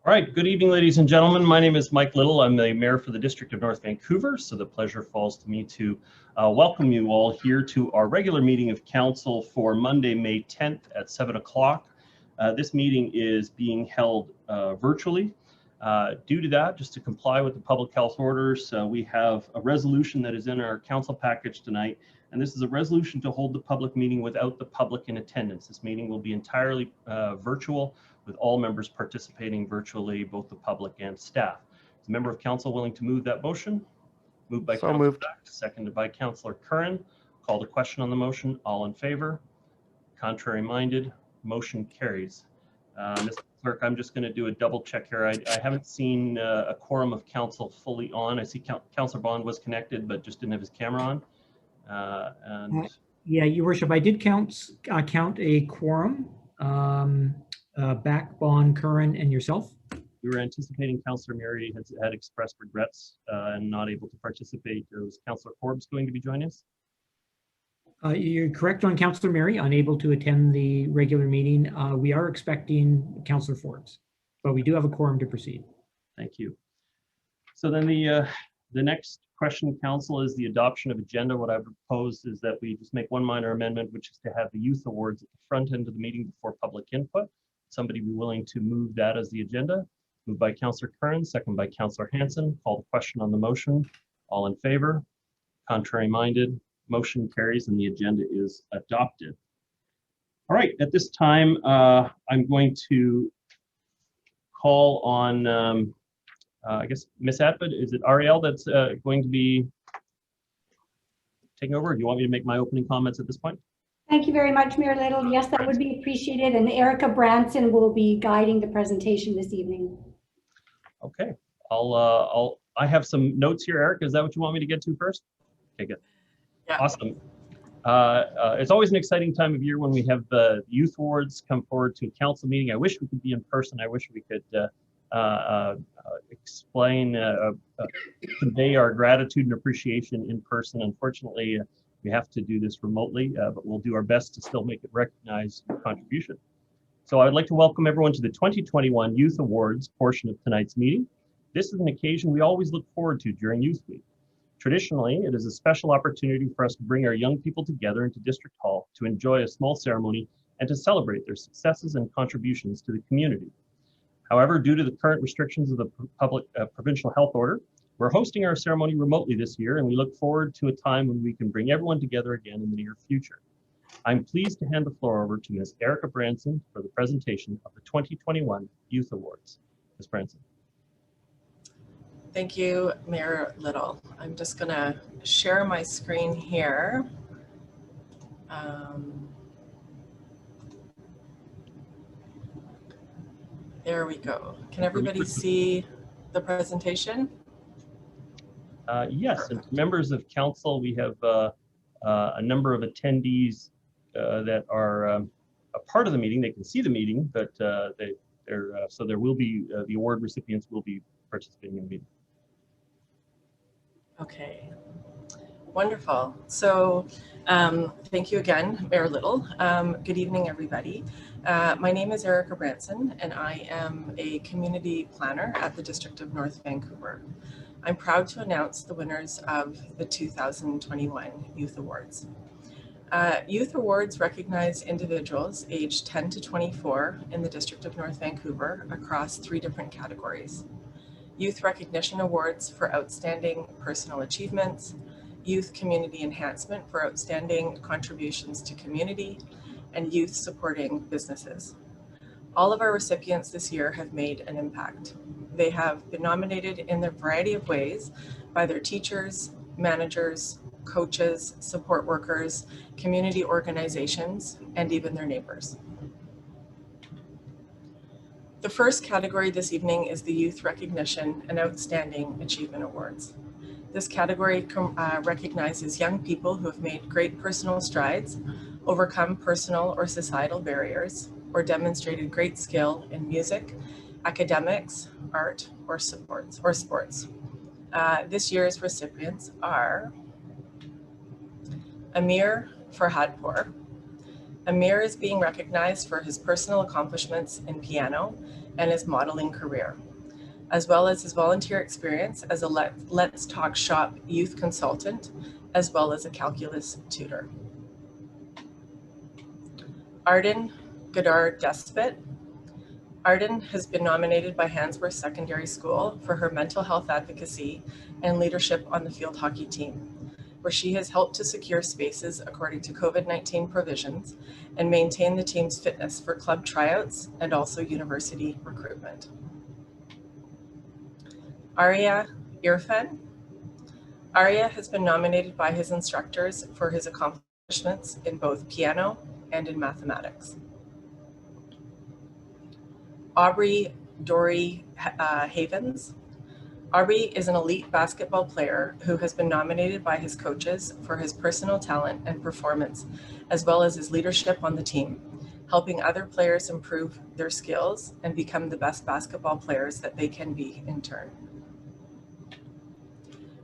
All right, good evening, ladies and gentlemen. My name is Mike Little. I'm the mayor for the District of North Vancouver, so the pleasure falls to me to welcome you all here to our regular meeting of council for Monday, May 10th at 7 o'clock. This meeting is being held virtually. Due to that, just to comply with the public health orders, we have a resolution that is in our council package tonight, and this is a resolution to hold the public meeting without the public in attendance. This meeting will be entirely virtual, with all members participating virtually, both the public and staff. Is a member of council willing to move that motion? Moved by Councillor Beck, seconded by Councillor Curran. Call the question on the motion. All in favor? Contrary minded? Motion carries. Mr. Clerk, I'm just going to do a double check here. I haven't seen a quorum of council fully on. I see Councillor Bond was connected, but just didn't have his camera on. Yeah, Your Worship, I did count a quorum. Back, Bond, Curran, and yourself. We were anticipating Councillor Mary had expressed regrets and not able to participate. Was Councillor Forbes going to be joining us? You're correct on Councillor Mary, unable to attend the regular meeting. We are expecting Councillor Forbes, but we do have a quorum to proceed. Thank you. So then the next question, Council, is the adoption of agenda. What I propose is that we just make one minor amendment, which is to have the youth awards at the front end of the meeting before public input. Somebody be willing to move that as the agenda? Moved by Councillor Curran, second by Councillor Hanson. Call the question on the motion. All in favor? Contrary minded? Motion carries and the agenda is adopted. All right, at this time, I'm going to call on, I guess, Ms. Atwood. Is it Ariel that's going to be taking over? Or do you want me to make my opening comments at this point? Thank you very much, Mayor Little. Yes, that would be appreciated. And Erica Branson will be guiding the presentation this evening. Okay, I have some notes here, Eric. Is that what you want me to get to first? Okay, good. Yeah. Awesome. It's always an exciting time of year when we have the youth awards come forward to a council meeting. I wish we could be in person. I wish we could convey our gratitude and appreciation in person. Unfortunately, we have to do this remotely, but we'll do our best to still make it recognize your contribution. So I would like to welcome everyone to the 2021 Youth Awards portion of tonight's meeting. This is an occasion we always look forward to during Youth Week. Traditionally, it is a special opportunity for us to bring our young people together into District Hall to enjoy a small ceremony and to celebrate their successes and contributions to the community. However, due to the current restrictions of the provincial health order, we're hosting our ceremony remotely this year, and we look forward to a time when we can bring everyone together again in the near future. I'm pleased to hand the floor over to Ms. Erica Branson for the presentation of the 2021 Youth Awards. Ms. Branson. Thank you, Mayor Little. I'm just going to share my screen here. There we go. Can everybody see the presentation? Yes, and members of council, we have a number of attendees that are a part of the meeting. They can see the meeting, but so there will be the award recipients will be participating in the meeting. Okay, wonderful. So thank you again, Mayor Little. Good evening, everybody. My name is Erica Branson, and I am a community planner at the District of North Vancouver. I'm proud to announce the winners of the 2021 Youth Awards. Youth Awards recognize individuals aged 10 to 24 in the District of North Vancouver across 3 different categories. Youth Recognition Awards for outstanding personal achievements, Youth Community Enhancement for outstanding contributions to community, and Youth Supporting Businesses. All of our recipients this year have made an impact. They have been nominated in a variety of ways by their teachers, managers, coaches, support workers, community organizations, and even their neighbors. The first category this evening is the Youth Recognition and Outstanding Achievement Awards. This category recognizes young people who have made great personal strides, overcome personal or societal barriers, or demonstrated great skill in music, academics, art, or sports. This year's recipients are Amir Farhadpour. Amir is being recognized for his personal accomplishments in piano, and his modeling career, as well as his volunteer experience as a Let's Talk Shop youth consultant, as well as a calculus tutor. Arden Gadar Despot. Arden has been nominated by Handsworth Secondary School for her mental health advocacy and leadership on the field hockey team, where she has helped to secure spaces according to COVID-19 provisions and maintain the team's fitness for club tryouts and also university recruitment. Arya Irfan. Arya has been nominated by his instructors for his accomplishments in both piano and in mathematics. Aubrey Dory Havens. Aubrey is an elite basketball player who has been nominated by his coaches for his personal talent and performance, as well as his leadership on the team, helping other players improve their skills and become the best basketball players that they can be in turn.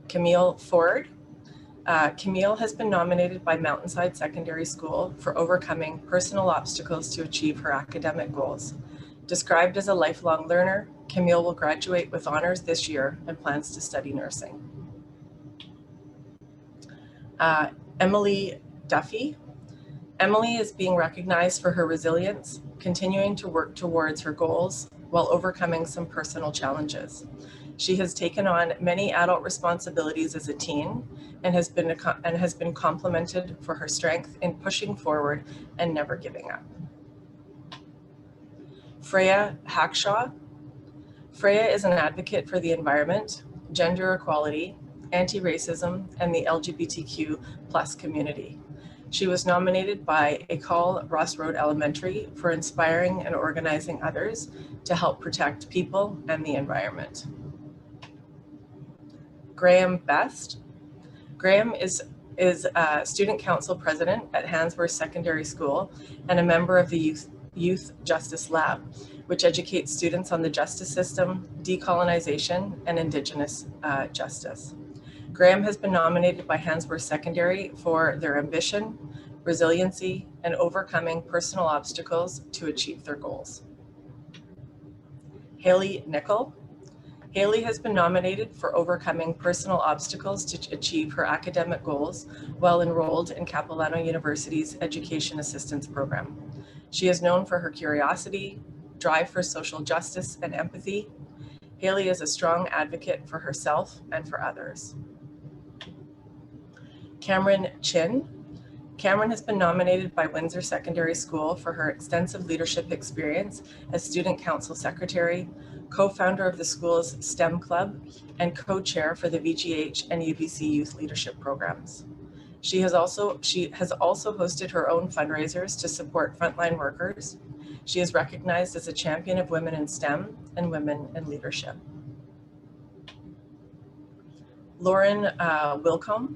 Camille Ford. Camille has been nominated by Mountainside Secondary School for overcoming personal obstacles to achieve her academic goals. Described as a lifelong learner, Camille will graduate with honors this year and plans to study nursing. Emily Duffy. Emily is being recognized for her resilience, continuing to work towards her goals while overcoming some personal challenges. She has taken on many adult responsibilities as a teen and has been complimented for her strength in pushing forward and never giving up. Freya Hackshaw. Freya is an advocate for the environment, gender equality, anti-racism, and the LGBTQ+ community. She was nominated by École Ross Road Elementary for inspiring and organizing others to help protect people and the environment. Graham Best. Graham is student council president at Handsworth Secondary School and a member of the Youth Justice Lab, which educates students on the justice system, decolonization, and Indigenous justice. Graham has been nominated by Handsworth Secondary for their ambition, resiliency, and overcoming personal obstacles to achieve their goals. Haley Nickel. Haley has been nominated for overcoming personal obstacles to achieve her academic goals while enrolled in Capilano University's Education Assistance Program. She is known for her curiosity, drive for social justice, and empathy. Haley is a strong advocate for herself and for others. Cameron Chin. Cameron has been nominated by Windsor Secondary School for her extensive leadership experience as student council secretary, co-founder of the school's STEM club, and co-chair for the VGH and UBC youth leadership programs. She has also hosted her own fundraisers to support frontline workers. She is recognized as a champion of women in STEM and women in leadership. Lauren Wilcombe.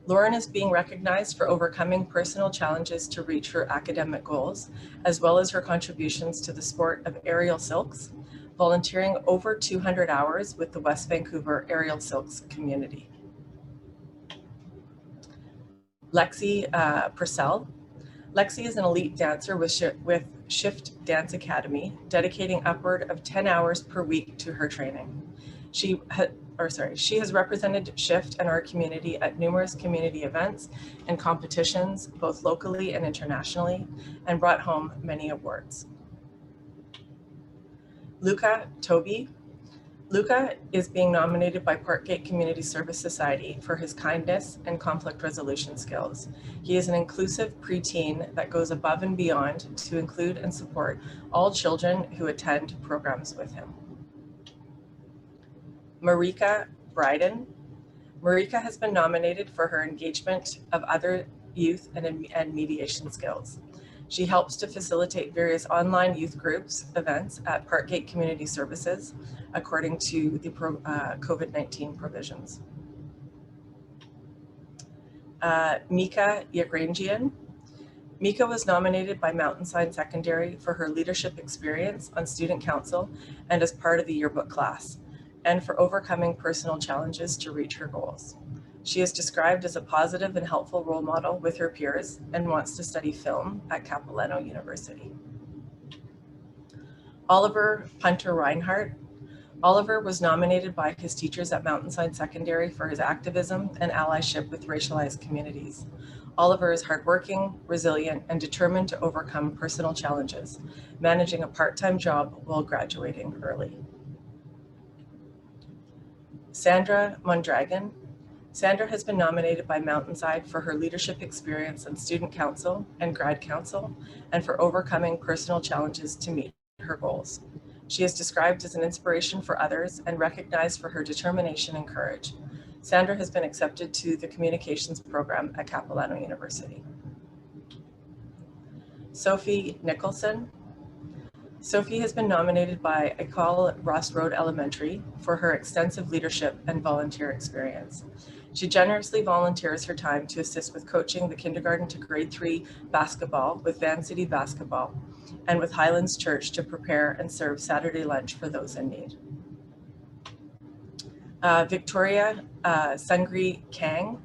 Lauren is being recognized for overcoming personal challenges to reach her academic goals, as well as her contributions to the sport of aerial silks, volunteering over 200 hours with the West Vancouver aerial silks community. Lexi Purcell. Lexi is an elite dancer with Shift Dance Academy, dedicating upward of 10 hours per week to her training. She has represented Shift and our community at numerous community events and competitions, both locally and internationally, and brought home many awards. Luca Toby. Luca is being nominated by Parkgate Community Service Society for his kindness and conflict resolution skills. He is an inclusive preteen that goes above and beyond to include and support all children who attend programs with him. Marika Bryden. Marika has been nominated for her engagement of other youth and mediation skills. She helps to facilitate various online youth groups events at Parkgate Community Services according to the COVID-19 provisions. Mika Yagrangian. Mika was nominated by Mountainside Secondary for her leadership experience on student council and as part of the yearbook class, and for overcoming personal challenges to reach her goals. She is described as a positive and helpful role model with her peers and wants to study film at Capilano University. Oliver Punter Reinhardt. Oliver was nominated by his teachers at Mountainside Secondary for his activism and allyship with racialized communities. Oliver is hardworking, resilient, and determined to overcome personal challenges, managing a part-time job while graduating early. Sandra Mondragon. Sandra has been nominated by Mountainside for her leadership experience on student council and grad council, and for overcoming personal challenges to meet her goals. She is described as an inspiration for others and recognized for her determination and courage. Sandra has been accepted to the communications program at Capilano University. Sophie Nicholson. Sophie has been nominated by École Ross Road Elementary for her extensive leadership and volunteer experience. She generously volunteers her time to assist with coaching the kindergarten to grade 3 basketball with Van City Basketball and with Highlands Church to prepare and serve Saturday lunch for those in need. Victoria Sungri Kang.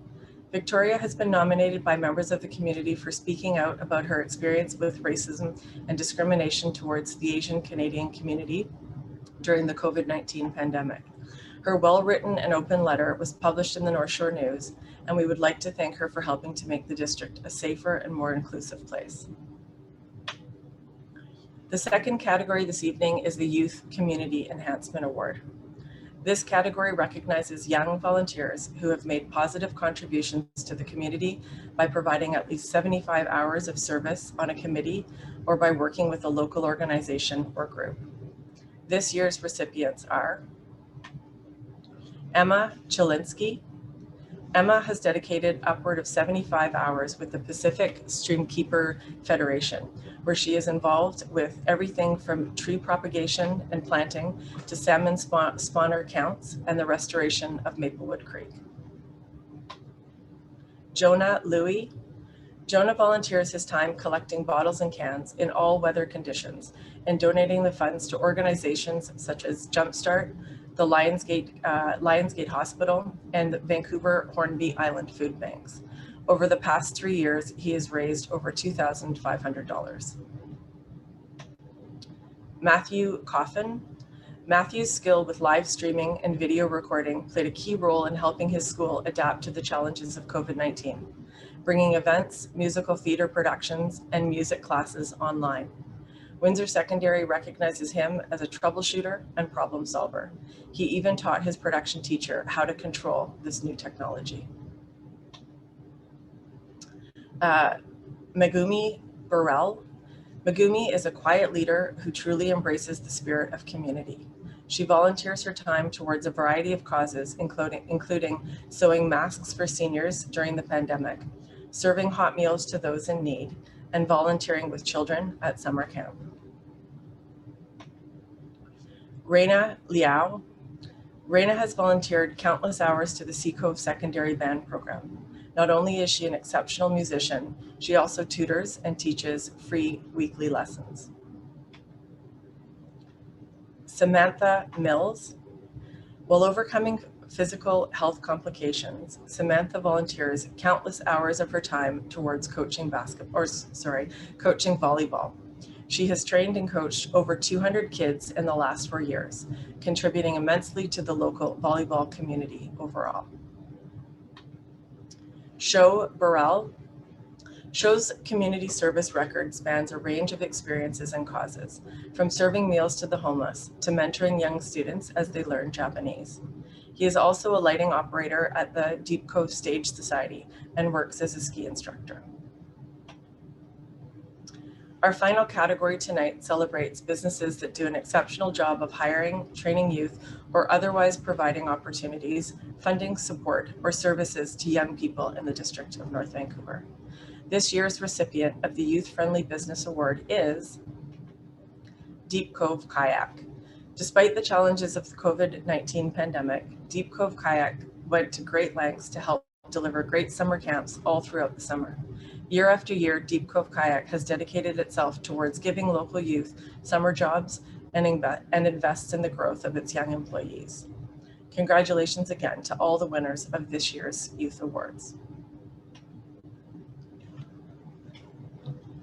Victoria has been nominated by members of the community for speaking out about her experience with racism and discrimination towards the Asian Canadian community during the COVID-19 pandemic. Her well-written and open letter was published in the North Shore News, and we would like to thank her for helping to make the district a safer and more inclusive place. The second category this evening is the Youth Community Enhancement Award. This category recognizes young volunteers who have made positive contributions to the community by providing at least 75 hours of service on a committee or by working with a local organization or group. This year's recipients are Emma Chilinsky. Emma has dedicated upward of 75 hours with the Pacific Streamkeeper Federation, where she is involved with everything from tree propagation and planting to salmon spawner counts and the restoration of Maplewood Creek. Jonah Louie. Jonah volunteers his time collecting bottles and cans in all weather conditions and donating the funds to organizations such as Jumpstart, the Lionsgate Hospital, and Vancouver Hornby Island Food Banks. Over the past 3 years, he has raised over $2,500. Matthew Coffin. Matthew's skill with live streaming and video recording played a key role in helping his school adapt to the challenges of COVID-19, bringing events, musical theater productions, and music classes online. Windsor Secondary recognizes him as a troubleshooter and problem solver. He even taught his production teacher how to control this new technology. Megumi Burrell. Megumi is a quiet leader who truly embraces the spirit of community. She volunteers her time towards a variety of causes, including sewing masks for seniors during the pandemic, serving hot meals to those in need, and volunteering with children at summer camp. Reina Liao. Reina has volunteered countless hours to the Sea Cove Secondary Band Program. Not only is she an exceptional musician, she also tutors and teaches free weekly lessons. Samantha Mills. While overcoming physical health complications, Samantha volunteers countless hours of her time towards coaching volleyball. She has trained and coached over 200 kids in the last 4 years, contributing immensely to the local volleyball community overall. Sho Burrell. Sho's community service record spans a range of experiences and causes, from serving meals to the homeless to mentoring young students as they learn Japanese. He is also a lighting operator at the Deep Cove Stage Society and works as a ski instructor. Our final category tonight celebrates businesses that do an exceptional job of hiring, training youth, or otherwise providing opportunities, funding, support, or services to young people in the District of North Vancouver. This year's recipient of the Youth Friendly Business Award is Deep Cove Kayak. Despite the challenges of the COVID-19 pandemic, Deep Cove Kayak went to great lengths to help deliver great summer camps all throughout the summer. Year after year, Deep Cove Kayak has dedicated itself towards giving local youth summer jobs and invests in the growth of its young employees. Congratulations again to all the winners of this year's Youth Awards.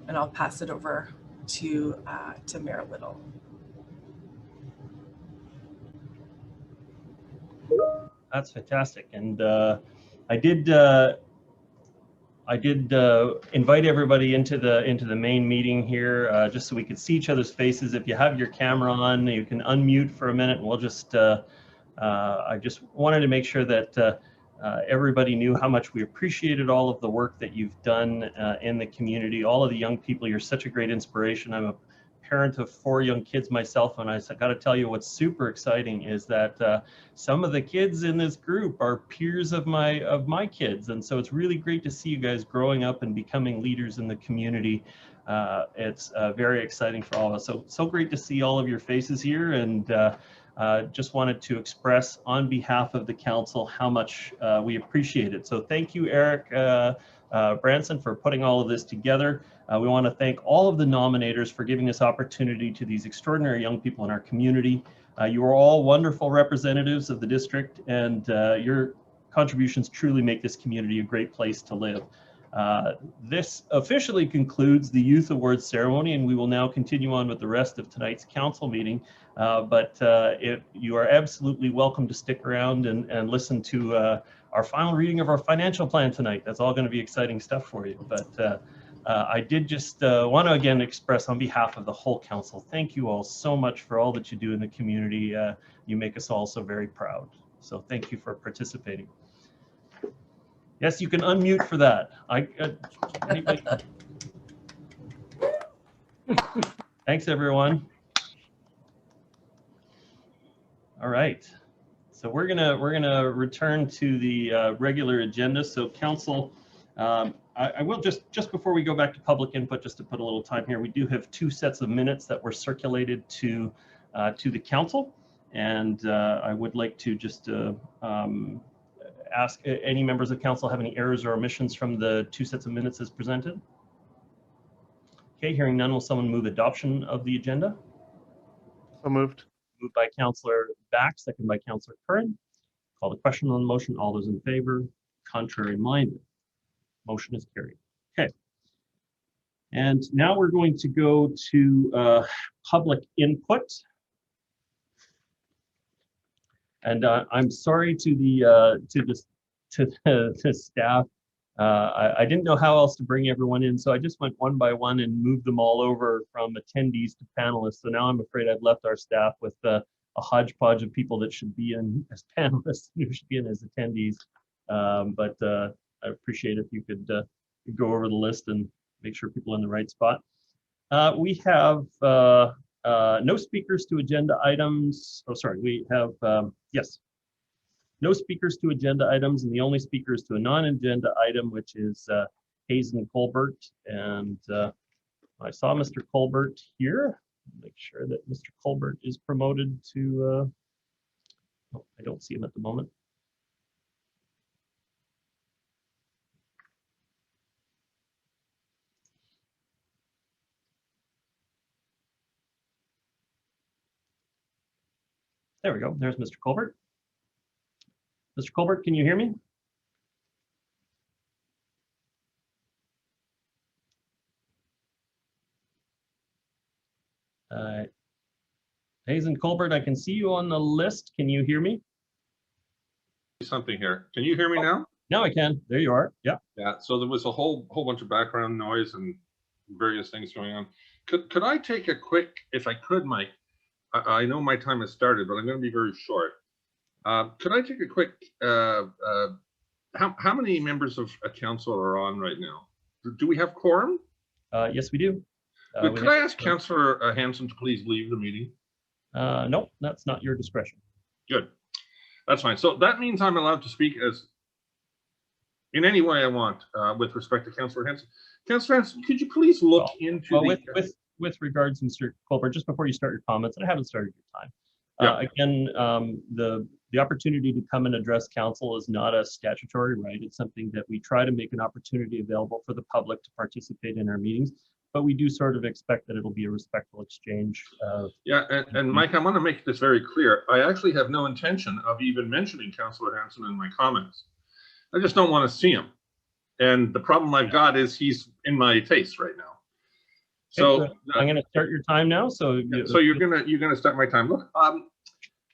And I'll pass it over to Mayor Little. That's fantastic. And I did invite everybody into the main meeting here, just so we could see each other's faces. If you have your camera on, you can unmute for a minute, and we'll just. I just wanted to make sure that everybody knew how much we appreciated all of the work that you've done in the community. All of the young people, you're such a great inspiration. I'm a parent of 4 young kids myself, and I got to tell you what's super exciting is that some of the kids in this group are peers of my kids, and so it's really great to see you guys growing up and becoming leaders in the community. It's very exciting for all of us. So great to see all of your faces here, and just wanted to express on behalf of the council how much we appreciate it. So thank you, Eric Branson, for putting all of this together. We want to thank all of the nominators for giving this opportunity to these extraordinary young people in our community. You are all wonderful representatives of the district, and your contributions truly make this community a great place to live. This officially concludes the Youth Awards ceremony, and we will now continue on with the rest of tonight's council meeting. But you are absolutely welcome to stick around and listen to our final reading of our financial plan tonight. That's all going to be exciting stuff for you. But I did just want to again express on behalf of the whole council, thank you all so much for all that you do in the community. You make us all so very proud. So thank you for participating. Yes, you can unmute for that. Thanks, everyone. All right. So we're gonna return to the regular agenda. So council, I will just before we go back to public input, just to put a little time here, we do have 2 sets of minutes that were circulated to the council, and I would like to just ask any members of council have any errors or omissions from the 2 sets of minutes as presented. Okay, hearing none, will someone move adoption of the agenda? So moved. Moved by Councillor Back, second by Councillor Curran. Call the question on the motion. All those in favor? Contrary minded? Motion is carried. Okay. And now we're going to go to public input. And I'm sorry to the staff. I didn't know how else to bring everyone in, so I just went one by one and moved them all over from attendees to panelists. So now I'm afraid I've left our staff with a hodgepodge of people that should be in as panelists and who should be in as attendees. But I appreciate if you could go over the list and make sure people are in the right spot. We have no speakers to agenda items. Oh, sorry, we have, yes. No speakers to agenda items, and the only speakers to a non-agenda item, which is Hazen Colbert. And I saw Mr. Colbert here. Make sure that Mr. Colbert is promoted to, oh, I don't see him at the moment. There we go. There's Mr. Colbert. Mr. Colbert, can you hear me? Hazen Colbert, I can see you on the list. Can you hear me? Something here. Can you hear me now? Now I can. There you are. Yeah. Yeah. So there was a whole bunch of background noise and various things going on. Could I take a quick, if I could, Mike? I know my time has started, but I'm going to be very short. Could I take a quick, how many members of a council are on right now? Do we have quorum? Yes, we do. Could I ask Councillor Hanson to please leave the meeting? Nope, that's not your discretion. Good. That's fine. So that means I'm allowed to speak as in any way I want with respect to Councillor Hanson. Councillor Hanson, could you please look into with regards, Mr. Colbert, just before you start your comments, I haven't started your time. Yeah. Again, the opportunity to come and address council is not a statutory right. It's something that we try to make an opportunity available for the public to participate in our meetings, but we do sort of expect that it'll be a respectful exchange. Yeah, and Mike, I want to make this very clear. I actually have no intention of even mentioning Councillor Hanson in my comments. I just don't want to see him. And the problem I've got is he's in my face right now. So I'm going to start your time now. So you're gonna start my time. Look,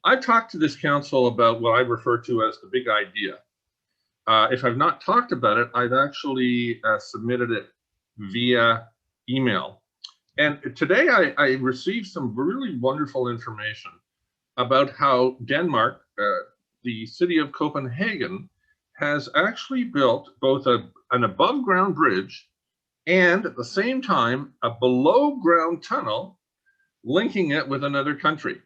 I've talked to this council about what I refer to as the big idea. If I've not talked about it, I've actually submitted it via email. And today I received some really wonderful information about how Denmark, the city of Copenhagen, has actually built both an above ground bridge and at the same time a below ground tunnel linking it with another country.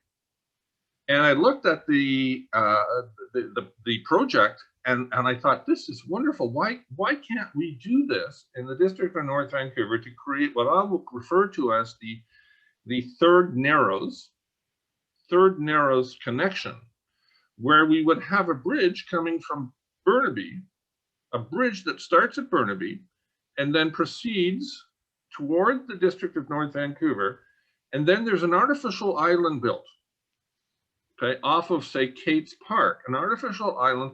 And I looked at the project and I thought, this is wonderful. Why can't we do this in the District of North Vancouver to create what I will refer to as the third narrows connection, where we would have a bridge coming from Burnaby, a bridge that starts at Burnaby and then proceeds toward the District of North Vancouver. And then there's an artificial island built, okay, off of, say, Kate's Park, an artificial island.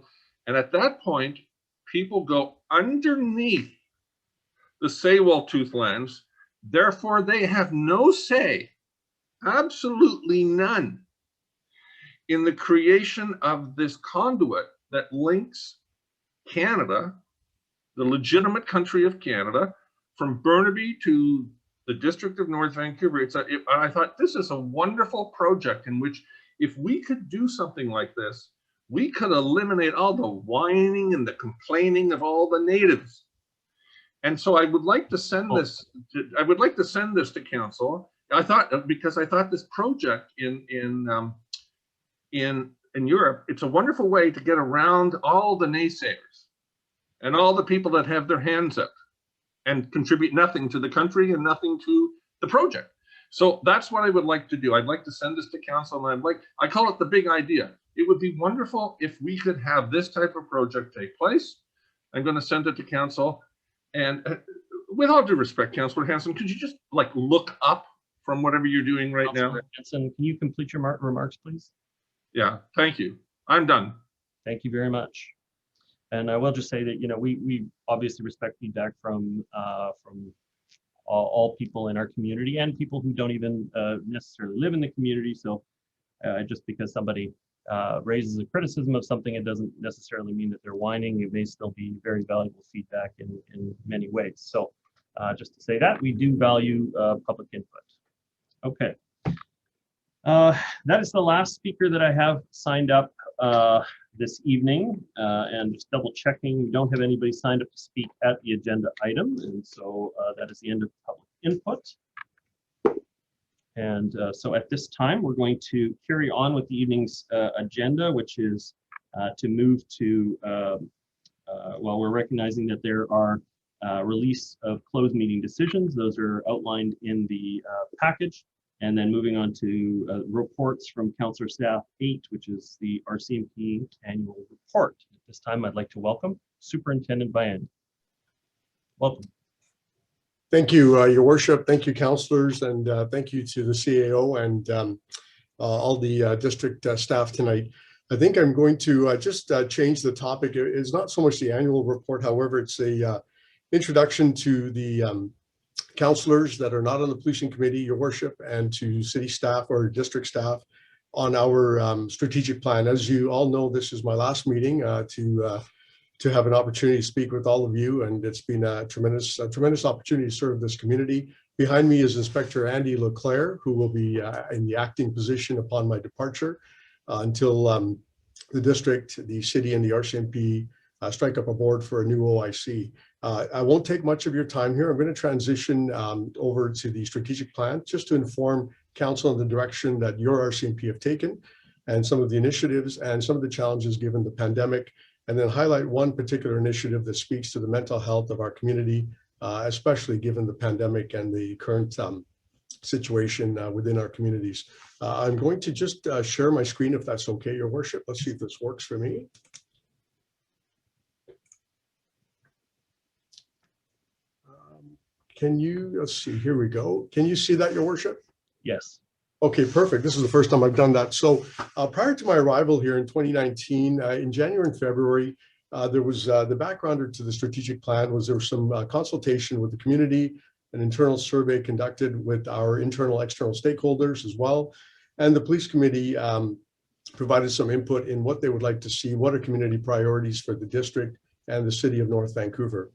And at that point, people go underneath the Saywell-Tooth lands. Therefore, they have no say, absolutely none, in the creation of this conduit that links Canada, the legitimate country of Canada, from Burnaby to the District of North Vancouver. I thought, this is a wonderful project in which, if we could do something like this, we could eliminate all the whining and the complaining of all the natives. And so I would like to send this. I would like to send this to council. I thought, because I thought this project in Europe, it's a wonderful way to get around all the naysayers and all the people that have their hands up and contribute nothing to the country and nothing to the project. So that's what I would like to do. I'd like to send this to council, and I call it the big idea. It would be wonderful if we could have this type of project take place. I'm going to send it to council. And with all due respect, Councillor Hanson, could you just look up from whatever you're doing right now? Hanson, can you complete your remarks, please? Yeah, thank you. I'm done. Thank you very much. And I will just say that, we obviously respect feedback from all people in our community and people who don't even necessarily live in the community. So just because somebody raises a criticism of something, it doesn't necessarily mean that they're whining. It may still be very valuable feedback in many ways. So just to say that, we do value public input. Okay. That is the last speaker that I have signed up this evening, and just double checking, we don't have anybody signed up to speak at the agenda item, and so that is the end of public input. And so at this time, we're going to carry on with the evening's agenda, which is to move to, well, we're recognizing that there are release of closed meeting decisions. Those are outlined in the package. And then moving on to reports from Councillor Staff 8, which is the RCMP annual report. At this time, I'd like to welcome Superintendent Bayan. Welcome. Thank you, Your Worship. Thank you, councillors, and thank you to the CAO and all the district staff tonight. I think I'm going to just change the topic. It's not so much the annual report, however, it's a introduction to the councillors that are not on the policing committee, Your Worship, and to city staff or district staff on our strategic plan. As you all know, this is my last meeting to have an opportunity to speak with all of you, and it's been a tremendous opportunity to serve this community. Behind me is Inspector Andy Leclerc, who will be in the acting position upon my departure until the district, the city, and the RCMP strike up a board for a new OIC. I won't take much of your time here. I'm going to transition over to the strategic plan just to inform council on the direction that your RCMP have taken and some of the initiatives and some of the challenges given the pandemic, and then highlight one particular initiative that speaks to the mental health of our community, especially given the pandemic and the current situation within our communities. I'm going to just share my screen if that's okay, Your Worship. Let's see if this works for me. Can you, let's see, here we go. Can you see that, Your Worship? Yes. Okay, perfect. This is the first time I've done that. So prior to my arrival here in 2019, in January and February, there was the backgrounder to the strategic plan was there was some consultation with the community, an internal survey conducted with our internal external stakeholders as well. And the police committee provided some input in what they would like to see, what are community priorities for the district and the city of North Vancouver.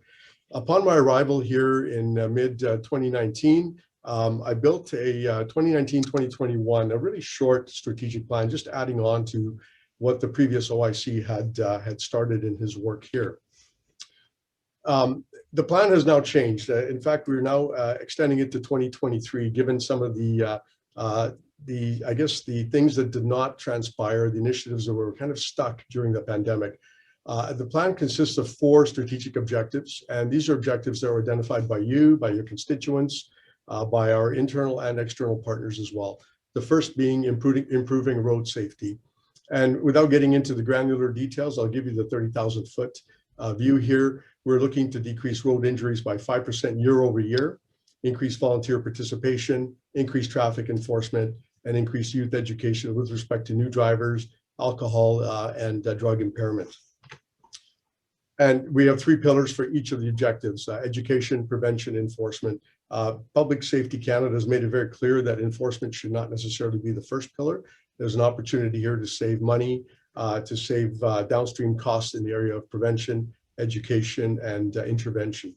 Upon my arrival here in mid-2019, I built a 2019-2021, a really short strategic plan, just adding on to what the previous OIC had started in his work here. The plan has now changed. In fact, we're now extending it to 2023, given some of I guess the things that did not transpire, the initiatives that were kind of stuck during the pandemic. The plan consists of 4 strategic objectives, and these are objectives that are identified by you, by your constituents, by our internal and external partners as well. The first being improving road safety. And without getting into the granular details, I'll give you the 30,000-foot view here. We're looking to decrease road injuries by 5% year over year, increase volunteer participation, increase traffic enforcement, and increase youth education with respect to new drivers, alcohol, and drug impairment. And we have 3 pillars for each of the objectives: education, prevention, enforcement. Public Safety Canada has made it very clear that enforcement should not necessarily be the first pillar. There's an opportunity here to save money, to save downstream costs in the area of prevention, education, and intervention.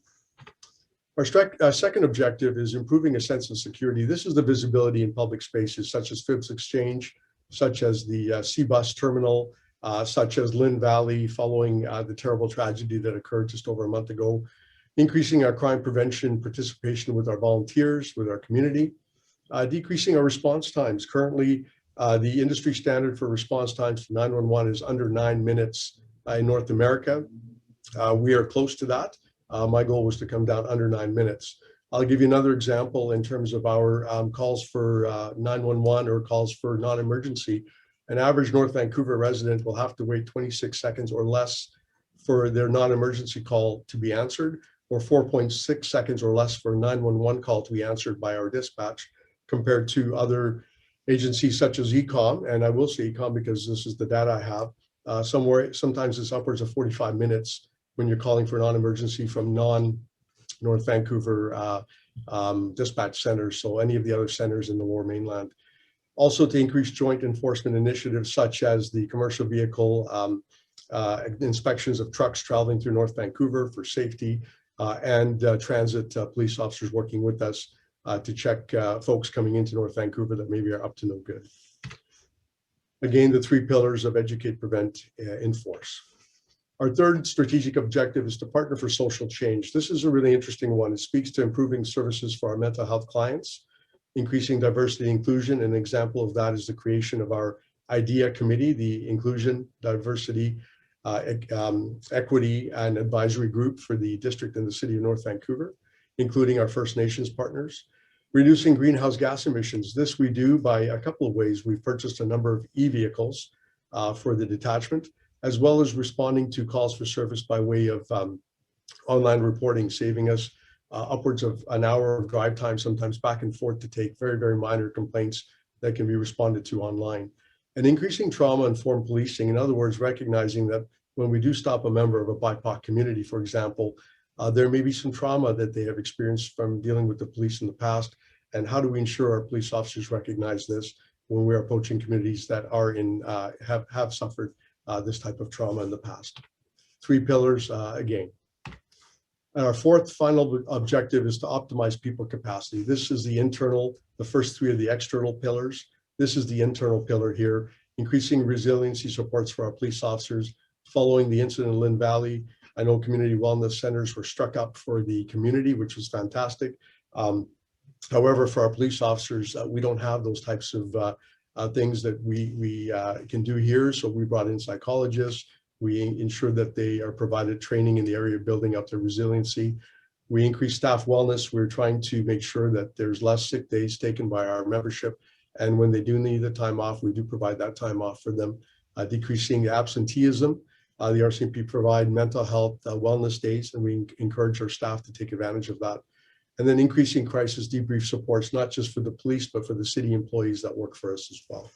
Our second objective is improving a sense of security. This is the visibility in public spaces such as Phipps Exchange, such as the C-Bus terminal, such as Lynn Valley following the terrible tragedy that occurred just over a month ago. Increasing our crime prevention participation with our volunteers, with our community. Decreasing our response times. Currently, the industry standard for response times to 911 is under 9 minutes in North America. We are close to that. My goal was to come down under 9 minutes. I'll give you another example in terms of our calls for 911 or calls for non-emergency. An average North Vancouver resident will have to wait 26 seconds or less for their non-emergency call to be answered, or 4.6 seconds or less for a 911 call to be answered by our dispatch, compared to other agencies such as Ecom. And I will say Ecom because this is the data I have. Sometimes it's upwards of 45 minutes when you're calling for non-emergency from non-North Vancouver dispatch centers, so any of the other centers in the Lower Mainland. Also to increase joint enforcement initiatives such as the commercial vehicle inspections of trucks traveling through North Vancouver for safety, and transit police officers working with us to check folks coming into North Vancouver that maybe are up to no good. Again, the 3 pillars of educate, prevent, enforce. Our third strategic objective is to partner for social change. This is a really interesting one. It speaks to improving services for our mental health clients, increasing diversity and inclusion. An example of that is the creation of our IDEA committee, the Inclusion, Diversity, Equity, and Advisory Group for the district and the city of North Vancouver, including our First Nations partners. Reducing greenhouse gas emissions. This we do by a couple of ways. We've purchased a number of e-vehicles for the detachment, as well as responding to calls for service by way of online reporting, saving us upwards of an hour of drive time, sometimes back and forth, to take very, very minor complaints that can be responded to online. And increasing trauma-informed policing, in other words, recognizing that when we do stop a member of a BIPOC community, for example, there may be some trauma that they have experienced from dealing with the police in the past. And how do we ensure our police officers recognize this when we're approaching communities that are have suffered this type of trauma in the past? 3 pillars again. And our fourth final objective is to optimize people capacity. This is the internal, the first 3 of the external pillars. This is the internal pillar here, increasing resiliency supports for our police officers. Following the incident in Lynn Valley, I know community wellness centers were struck up for the community, which was fantastic. However, for our police officers, we don't have those types of things that we can do here. So we brought in psychologists. We ensure that they are provided training in the area of building up their resiliency. We increase staff wellness. We're trying to make sure that there's less sick days taken by our membership. And when they do need the time off, we do provide that time off for them. Decreasing absenteeism. The RCMP provide mental health wellness days, and we encourage our staff to take advantage of that. And then increasing crisis debrief supports, not just for the police, but for the city employees that work for us as well.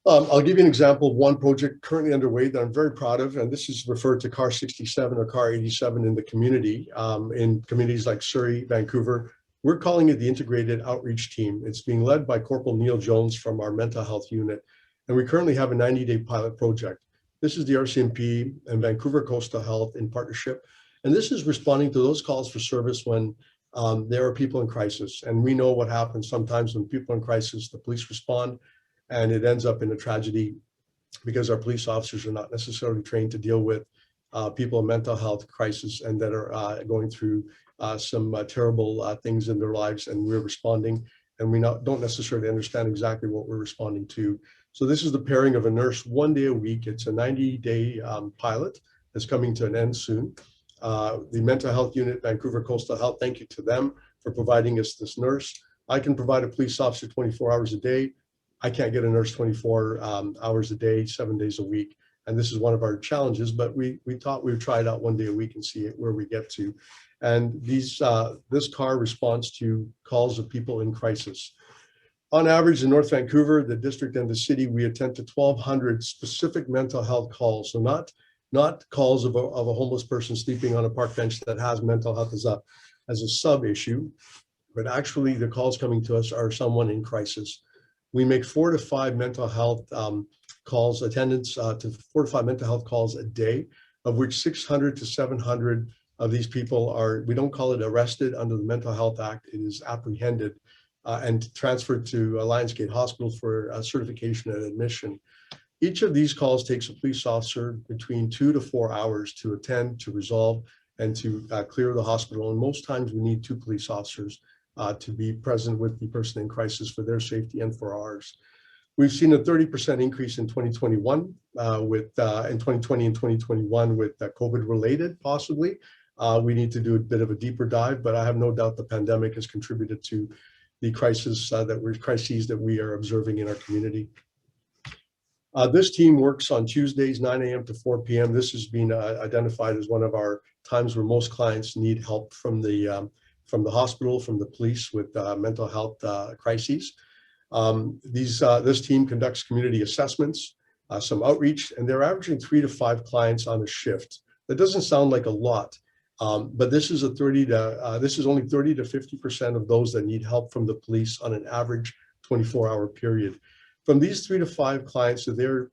I'll give you an example of one project currently underway that I'm very proud of, and this is referred to CAR 67 or CAR 87 in the community, in communities like Surrey, Vancouver, We're calling it the Integrated Outreach Team. It's being led by Corporal Neil Jones from our mental health unit. And we currently have a 90-day pilot project. This is the RCMP and Vancouver Coastal Health in partnership. And this is responding to those calls for service when there are people in crisis. And we know what happens sometimes when people in crisis, the police respond, and it ends up in a tragedy because our police officers are not necessarily trained to deal with people in mental health crisis and that are going through some terrible things in their lives, and we're responding, and we don't necessarily understand exactly what we're responding to. So this is the pairing of a nurse 1 day a week. It's a 90-day pilot that's coming to an end soon. The mental health unit, Vancouver Coastal Health, thank you to them for providing us this nurse. I can provide a police officer 24 hours a day. I can't get a nurse 24 hours a day, 7 days a week. And this is one of our challenges, but we thought we would try it out 1 day a week and see where we get to. And this car responds to calls of people in crisis. On average in North Vancouver, the district and the city, we attend to 1,200 specific mental health calls. So not calls of a homeless person sleeping on a park bench that has mental health as a sub issue, but actually the calls coming to us are someone in crisis. We make 4 to 5 mental health calls, attendance to 4 to 5 mental health calls a day, of which 600 to 700 of these people are, we don't call it arrested under the Mental Health Act, it is apprehended and transferred to Lionsgate Hospital for certification and admission. Each of these calls takes a police officer between 2 to 4 hours to attend, to resolve, and to clear the hospital. And most times we need 2 police officers to be present with the person in crisis for their safety and for ours. We've seen a 30% increase in 2021 in 2020 and 2021 with COVID related, possibly. We need to do a bit of a deeper dive, but I have no doubt the pandemic has contributed to the crises that we are observing in our community. This team works on Tuesdays, 9 a.m. to 4 p.m. This has been identified as one of our times where most clients need help from the hospital, from the police with mental health crises. This team conducts community assessments, some outreach, and they're averaging 3 to 5 clients on a shift. That doesn't sound like a lot, but this is only 30 to 50% of those that need help from the police on an average 24-hour period. From these 3 to 5 clients that they're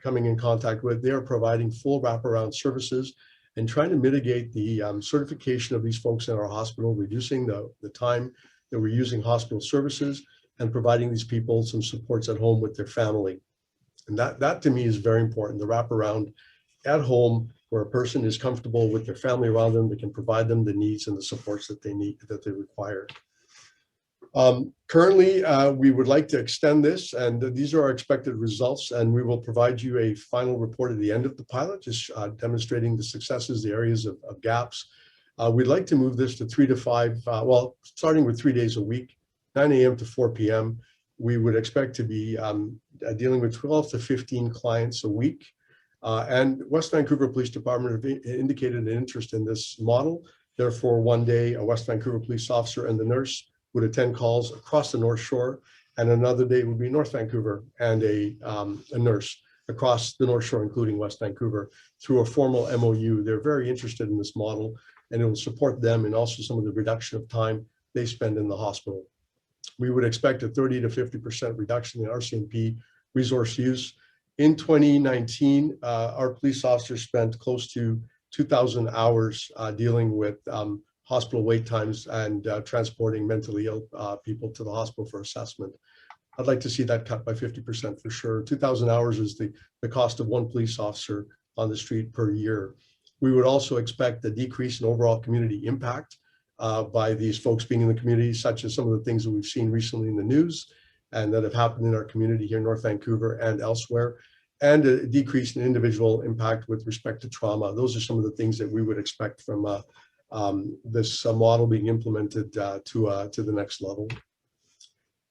coming in contact with, they are providing full wraparound services and trying to mitigate the certification of these folks in our hospital, reducing the time that we're using hospital services and providing these people some supports at home with their family. And that to me is very important, the wraparound at home where a person is comfortable with their family around them, that can provide them the needs and the supports that they need, that they require. Currently, we would like to extend this, and these are our expected results, and we will provide you a final report at the end of the pilot, just demonstrating the successes, the areas of gaps. We'd like to move this to 3 to 5, starting with 3 days a week, 9 a.m. to 4 p.m. We would expect to be dealing with 12 to 15 clients a week. And West Vancouver Police Department have indicated an interest in this model. Therefore, 1 day, a West Vancouver police officer and the nurse would attend calls across the North Shore, and another day would be North Vancouver and a nurse across the North Shore, including West Vancouver, through a formal MOU. They're very interested in this model, and it will support them and also some of the reduction of time they spend in the hospital. We would expect a 30 to 50% reduction in RCMP resource use. In 2019, our police officers spent close to 2,000 hours dealing with hospital wait times and transporting mentally ill people to the hospital for assessment. I'd like to see that cut by 50% for sure. 2,000 hours is the cost of 1 police officer on the street per year. We would also expect a decrease in overall community impact by these folks being in the community, such as some of the things that we've seen recently in the news and that have happened in our community here in North Vancouver and elsewhere, and a decrease in individual impact with respect to trauma. Those are some of the things that we would expect from this model being implemented to the next level.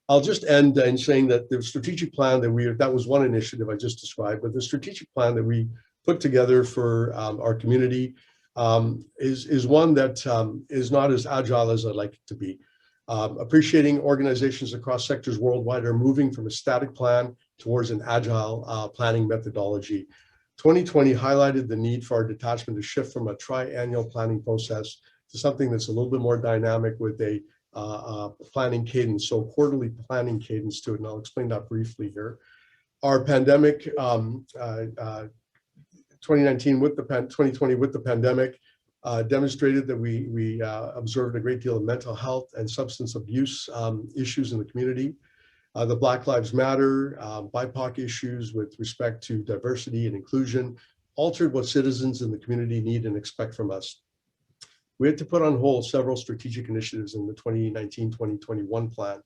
I'll just end in saying that the strategic plan that was one initiative I just described, but the strategic plan that we put together for our community is one that is not as agile as I'd like it to be. Appreciating organizations across sectors worldwide are moving from a static plan towards an agile planning methodology. 2020 highlighted the need for our detachment to shift from a triennial planning process to something that's a little bit more dynamic with a planning cadence, so quarterly planning cadence to it, and I'll explain that briefly here. Our pandemic, 2019 with the 2020 with the pandemic, demonstrated that we observed a great deal of mental health and substance abuse issues in the community. The Black Lives Matter, BIPOC issues with respect to diversity and inclusion altered what citizens in the community need and expect from us. We had to put on hold several strategic initiatives in the 2019-2021 plan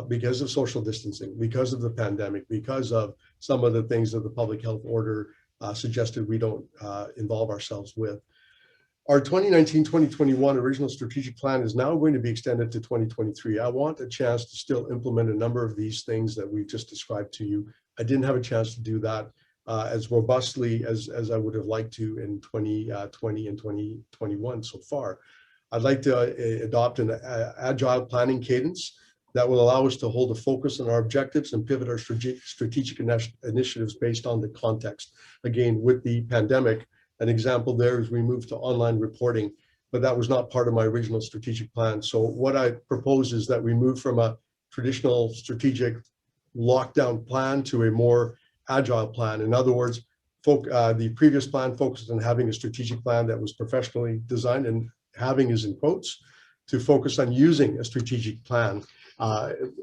because of social distancing, because of the pandemic, because of some of the things that the public health order suggested we don't involve ourselves with. Our 2019-2021 original strategic plan is now going to be extended to 2023. I want a chance to still implement a number of these things that we've just described to you. I didn't have a chance to do that as robustly as I would have liked to in 2020 and 2021 so far. I'd like to adopt an agile planning cadence that will allow us to hold a focus on our objectives and pivot our strategic initiatives based on the context. Again, with the pandemic, an example there is we moved to online reporting, but that was not part of my original strategic plan. So what I propose is that we move from a traditional strategic lockdown plan to a more agile plan. In other words, the previous plan focused on having a strategic plan that was professionally designed, and having is in quotes, to focus on using a strategic plan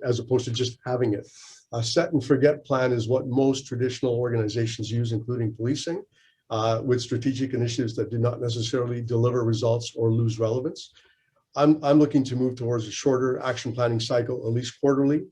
as opposed to just having it. A set and forget plan is what most traditional organizations use, including policing, with strategic initiatives that do not necessarily deliver results or lose relevance. I'm looking to move towards a shorter action planning cycle, at least quarterly,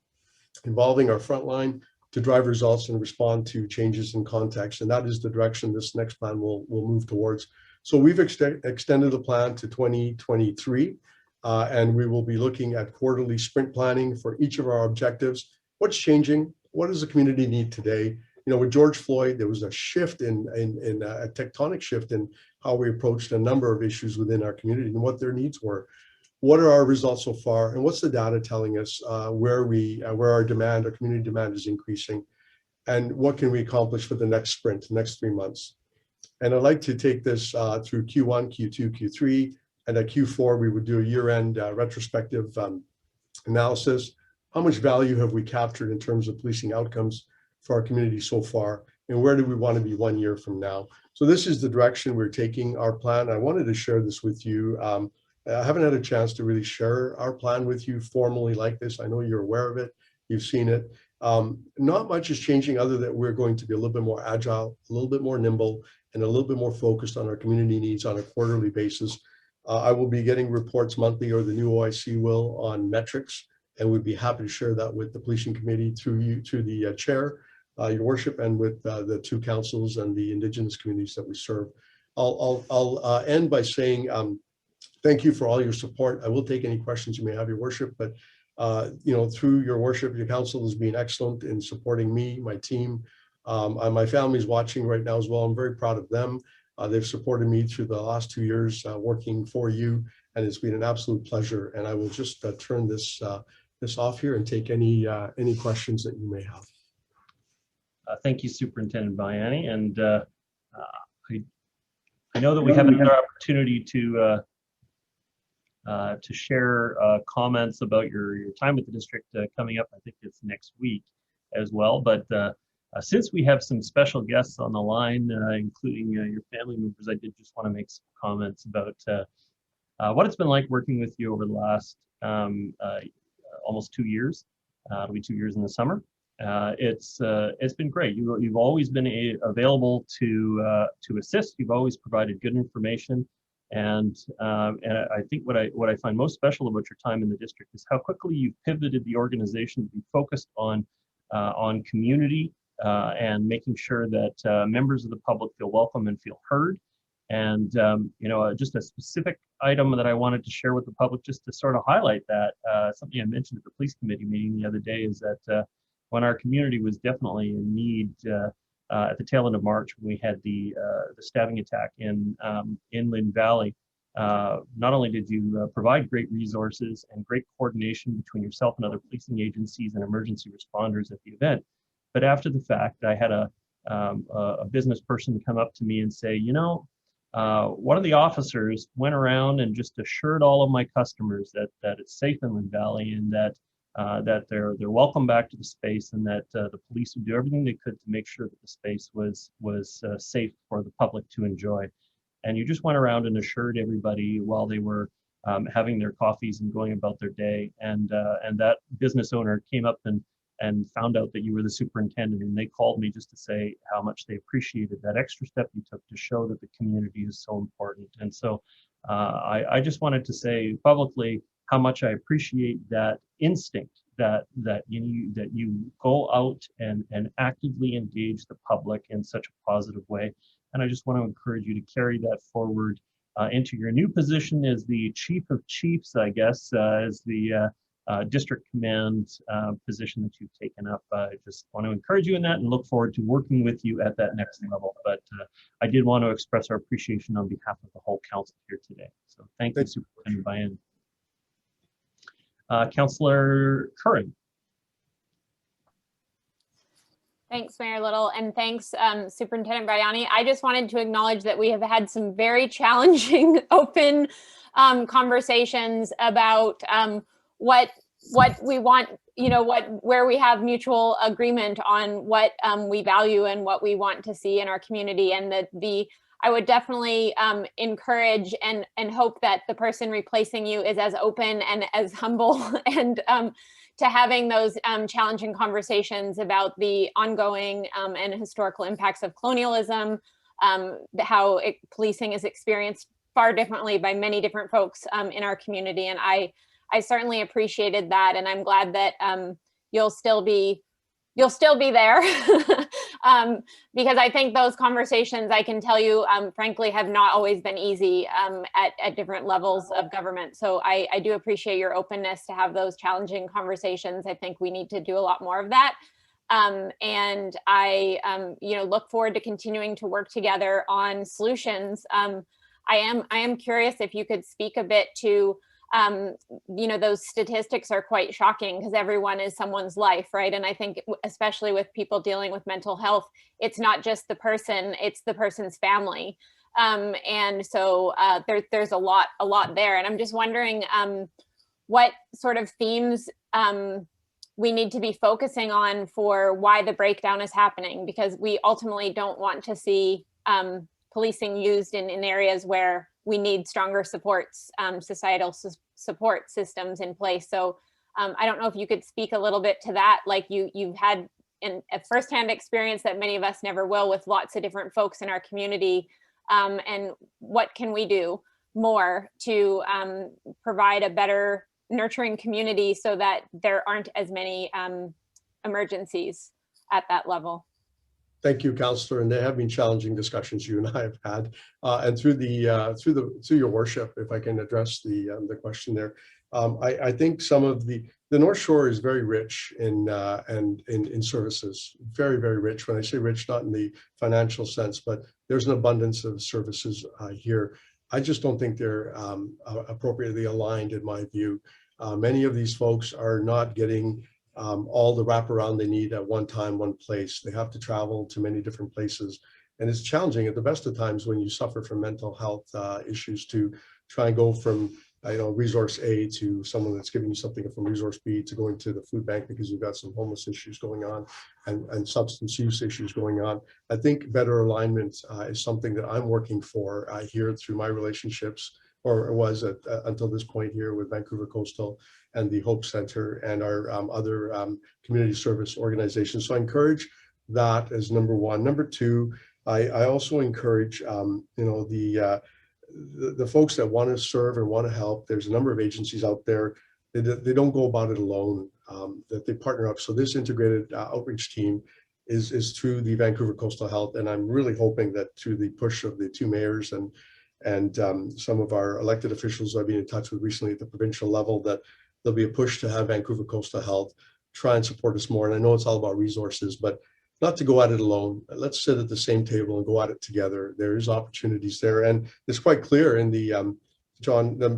involving our frontline to drive results and respond to changes in context. And that is the direction this next plan will move towards. So we've extended the plan to 2023, and we will be looking at quarterly sprint planning for each of our objectives. What's changing? What does the community need today? You know, with George Floyd, there was a shift in a tectonic shift in how we approached a number of issues within our community and what their needs were. What are our results so far, and what's the data telling us where our demand, our community demand, is increasing, and what can we accomplish for the next sprint, the next 3 months? And I'd like to take this through Q1, Q2, Q3, and at Q4 we would do a year-end retrospective analysis. How much value have we captured in terms of policing outcomes for our community so far, and where do we want to be 1 year from now? So this is the direction we're taking our plan. I wanted to share this with you. I haven't had a chance to really share our plan with you formally like this. I know you're aware of it, you've seen it. Not much is changing other than we're going to be a little bit more agile, a little bit more nimble, and a little bit more focused on our community needs on a quarterly basis. I will be getting reports monthly, or the new OIC will, on metrics, and we'd be happy to share that with the policing committee through the chair, your worship, and with the two councils and the Indigenous communities that we serve. I'll end by saying thank you for all your support. I will take any questions you may have, your worship, but you know, through your worship, your council has been excellent in supporting me, my team. My family's watching right now as well. I'm very proud of them. They've supported me through the last 2 years working for you, and it's been an absolute pleasure. And I will just turn this off here and take any questions that you may have. Thank you, Superintendent Vianney. And I know that we have another opportunity to share comments about your time with the district coming up. I think it's next week as well. But since we have some special guests on the line, including your family members, I did just want to make some comments about what it's been like working with you over the last almost 2 years. It'll be 2 years in the summer. It's been great. You've always been available to assist. You've always provided good information. And I think what I find most special about your time in the district is how quickly you've pivoted the organization to be focused on community and making sure that members of the public feel welcome and feel heard. And you know, just a specific item that I wanted to share with the public, just to sort of highlight that, something I mentioned at the police committee meeting the other day, is that when our community was definitely in need at the tail end of March, when we had the stabbing attack in Lynn Valley, not only did you provide great resources and great coordination between yourself and other policing agencies and emergency responders at the event, but after the fact, I had a business person come up to me and say, you know, one of the officers went around and just assured all of my customers that it's safe in Lynn Valley, and that they're welcome back to the space, and that the police would do everything they could to make sure that the space was safe for the public to enjoy. And you just went around and assured everybody while they were having their coffees and going about their day. And that business owner came up and found out that you were the superintendent, and they called me just to say how much they appreciated that extra step you took to show that the community is so important. And so I just wanted to say publicly how much I appreciate that instinct that you go out and actively engage the public in such a positive way. And I just want to encourage you to carry that forward into your new position as the Chief of Chiefs, I guess, as the district command position that you've taken up. I just want to encourage you in that and look forward to working with you at that next level. But I did want to express our appreciation on behalf of the whole council here today. So thank you, Superintendent Bayan. Councillor Curran. Thanks, Mayor Little, and thanks, Superintendent Bayani. I just wanted to acknowledge that we have had some very challenging, open conversations about what we want, where we have mutual agreement on what we value and what we want to see in our community, and I would definitely encourage and hope that the person replacing you is as open and as humble and to having those challenging conversations about the ongoing and historical impacts of colonialism, how policing is experienced far differently by many different folks in our community. And I certainly appreciated that, and I'm glad that you'll still be there because I think those conversations, I can tell you, frankly, have not always been easy at different levels of government. So I do appreciate your openness to have those challenging conversations. I think we need to do a lot more of that. And I look forward to continuing to work together on solutions. I am curious if you could speak a bit to those statistics are quite shocking because everyone is someone's life, right? And I think especially with people dealing with mental health, it's not just the person, it's the person's family. And so there's a lot there. And I'm just wondering what sort of themes we need to be focusing on for why the breakdown is happening, because we ultimately don't want to see policing used in areas where we need stronger supports, societal support systems in place. So I don't know if you could speak a little bit to that, like you've had a firsthand experience that many of us never will with lots of different folks in our community, and what can we do more to provide a better nurturing community so that there aren't as many emergencies at that level. Thank you, Councillor. And there have been challenging discussions you and I have had, and through your worship, if I can address the question there. I think some of the North Shore is very rich in services, very, very rich. When I say rich, not in the financial sense, but there's an abundance of services here. I just don't think they're appropriately aligned, in my view. Many of these folks are not getting all the wraparound they need at one time, one place. They have to travel to many different places. And it's challenging at the best of times when you suffer from mental health issues to try and go from resource A to someone that's giving you something from resource B to going to the food bank because you've got some homeless issues going on and substance use issues going on. I think better alignment is something that I'm working for here through my relationships, or was until this point here with Vancouver Coastal and the Hope Center and our other community service organizations. So I encourage that as number one. Number two, I also encourage the folks that want to serve and want to help. There's a number of agencies out there. They don't go about it alone, that they partner up. So this integrated outreach team is through the Vancouver Coastal Health. And I'm really hoping that through the push of the two mayors and some of our elected officials I've been in touch with recently at the provincial level, that there'll be a push to have Vancouver Coastal Health try and support us more. And I know it's all about resources, but not to go at it alone. Let's sit at the same table and go at it together. There is opportunities there. And it's quite clear in the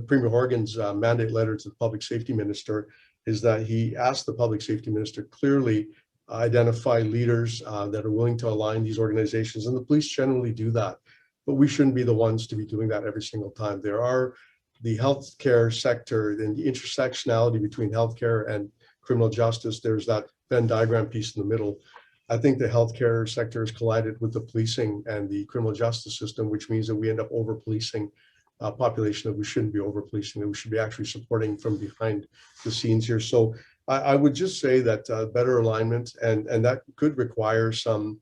Premier Horgan's mandate letter to the Public Safety Minister is that he asked the Public Safety Minister clearly identify leaders that are willing to align these organizations. And the police generally do that. but we shouldn't be the ones to be doing that every single time. There are the healthcare sector and the intersectionality between healthcare and criminal justice. There's that Venn diagram piece in the middle. I think the healthcare sector has collided with the policing and the criminal justice system, which means that we end up over-policing a population that we shouldn't be over-policing, that we should be actually supporting from behind the scenes here. So I would just say that better alignment, and that could require some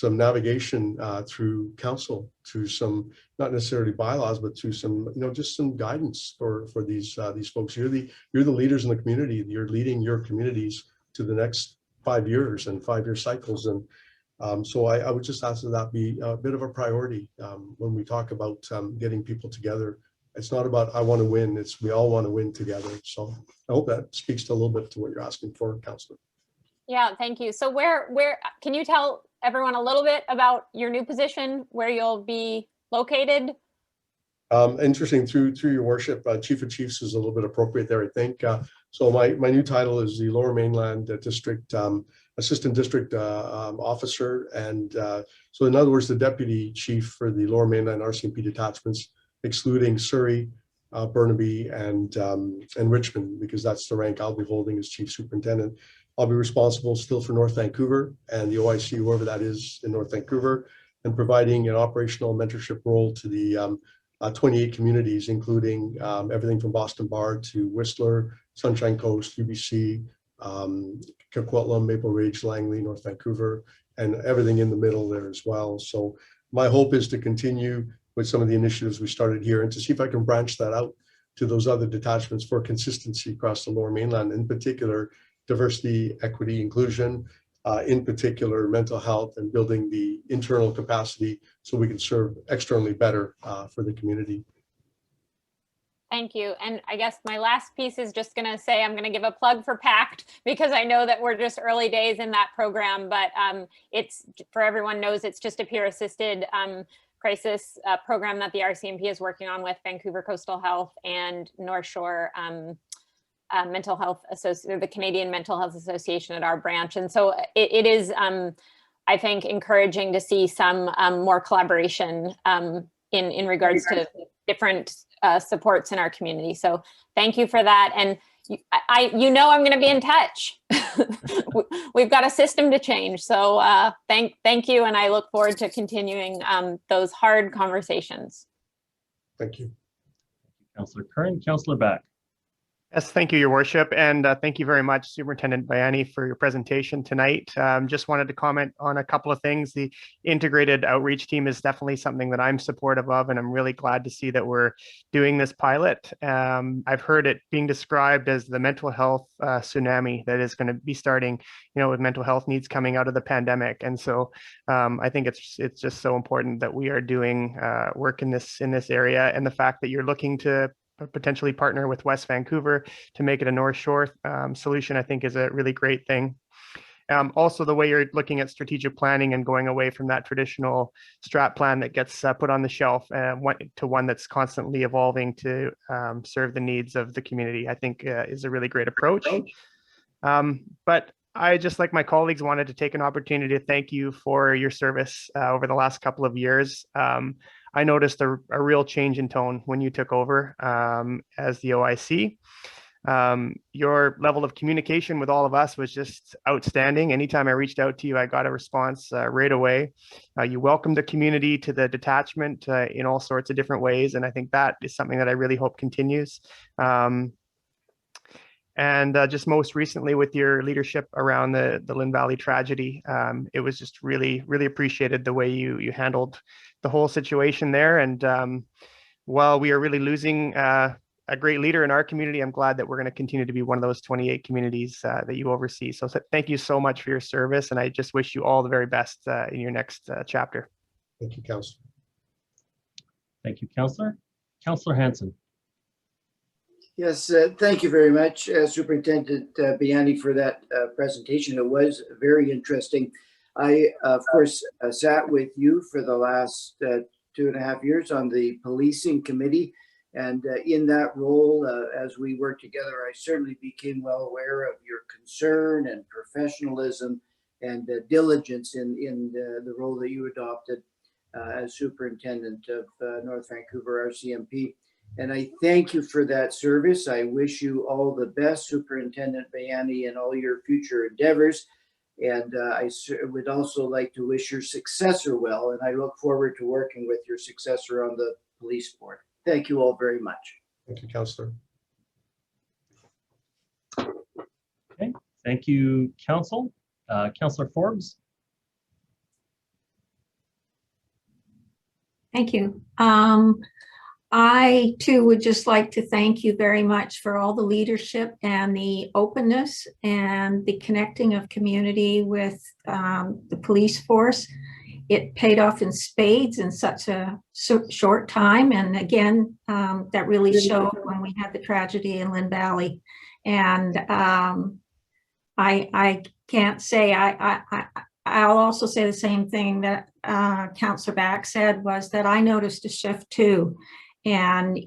navigation through council, through some, not necessarily bylaws, but through some, just some guidance for these folks. You're the leaders in the community. You're leading your communities to the next 5 years and 5-year cycles. And so I would just ask that that be a bit of a priority when we talk about getting people together. It's not about I want to win, it's we all want to win together. So I hope that speaks to a little bit to what you're asking for, Councillor. Yeah, thank you. So where can you tell everyone a little bit about your new position, where you'll be located? Interesting, through your worship, Chief of Chiefs is a little bit appropriate there, I think. So my new title is the Lower Mainland District Assistant District Officer. And so in other words, the Deputy Chief for the Lower Mainland RCMP detachments, excluding Surrey, Burnaby, and Richmond, because that's the rank I'll be holding as Chief Superintendent. I'll be responsible still for North Vancouver and the OIC, wherever that is in North Vancouver, and providing an operational mentorship role to the 28 communities, including everything from Boston Bar to Whistler, Sunshine Coast, UBC, Coquitlam, Maple Ridge, Langley, North Vancouver, and everything in the middle there as well. So my hope is to continue with some of the initiatives we started here and to see if I can branch that out to those other detachments for consistency across the Lower Mainland, in particular, diversity, equity, inclusion, in particular, mental health, and building the internal capacity so we can serve externally better for the community. Thank you. And I guess my last piece is just going to say I'm going to give a plug for PACT, because I know that we're just early days in that program, but it's, for everyone knows, it's just a peer-assisted crisis program that the RCMP is working on with Vancouver Coastal Health and North Shore Mental Health Association, the Canadian Mental Health Association at our branch. And so it is, I think, encouraging to see some more collaboration in regards to different supports in our community. So thank you for that. And I'm going to be in touch. We've got a system to change. So thank you. And I look forward to continuing those hard conversations. Thank you. Councillor Kern, Councillor Back. Yes, thank you, Your Worship, and thank you very much, Superintendent Bayani, for your presentation tonight. Just wanted to comment on a couple of things. The integrated outreach team is definitely something that I'm supportive of, and I'm really glad to see that we're doing this pilot. I've heard it being described as the mental health tsunami that is going to be starting, with mental health needs coming out of the pandemic. And so I think it's just so important that we are doing work in this area, and the fact that you're looking to potentially partner with West Vancouver to make it a North Shore solution, I think is a really great thing. Also, the way you're looking at strategic planning and going away from that traditional strat plan that gets put on the shelf to one that's constantly evolving to serve the needs of the community, I think is a really great approach. But I, just like my colleagues, wanted to take an opportunity to thank you for your service over the last couple of years. I noticed a real change in tone when you took over as the OIC. Your level of communication with all of us was just outstanding. Anytime I reached out to you, I got a response right away. You welcomed the community to the detachment in all sorts of different ways, and I think that is something that I really hope continues. And just most recently with your leadership around the Lynn Valley tragedy, it was just really, really appreciated the way you handled the whole situation there. And while we are really losing a great leader in our community, I'm glad that we're going to continue to be one of those 28 communities that you oversee. So thank you so much for your service, and I just wish you all the very best in your next chapter. Thank you, Councillor. Thank you, Councillor. Councillor Hanson. Yes, thank you very much, Superintendent Bayani, for that presentation. It was very interesting. I, of course, sat with you for the last 2.5 years on the policing committee. And in that role, as we worked together, I certainly became well aware of your concern and professionalism and diligence in the role that you adopted. as Superintendent of North Vancouver RCMP. And I thank you for that service. I wish you all the best, Superintendent Bayani, in all your future endeavors. And I would also like to wish your successor well, and I look forward to working with your successor on the police board. Thank you all very much. Thank you, Councillor. Okay, thank you, Council. Councillor Forbes. Thank you. I too would just like to thank you very much for all the leadership and the openness and the connecting of community with the police force. It paid off in spades in such a short time. And again, that really showed when we had the tragedy in Lynn Valley. And I can't say, I'll also say the same thing that Councillor Back said, was that I noticed a shift too. And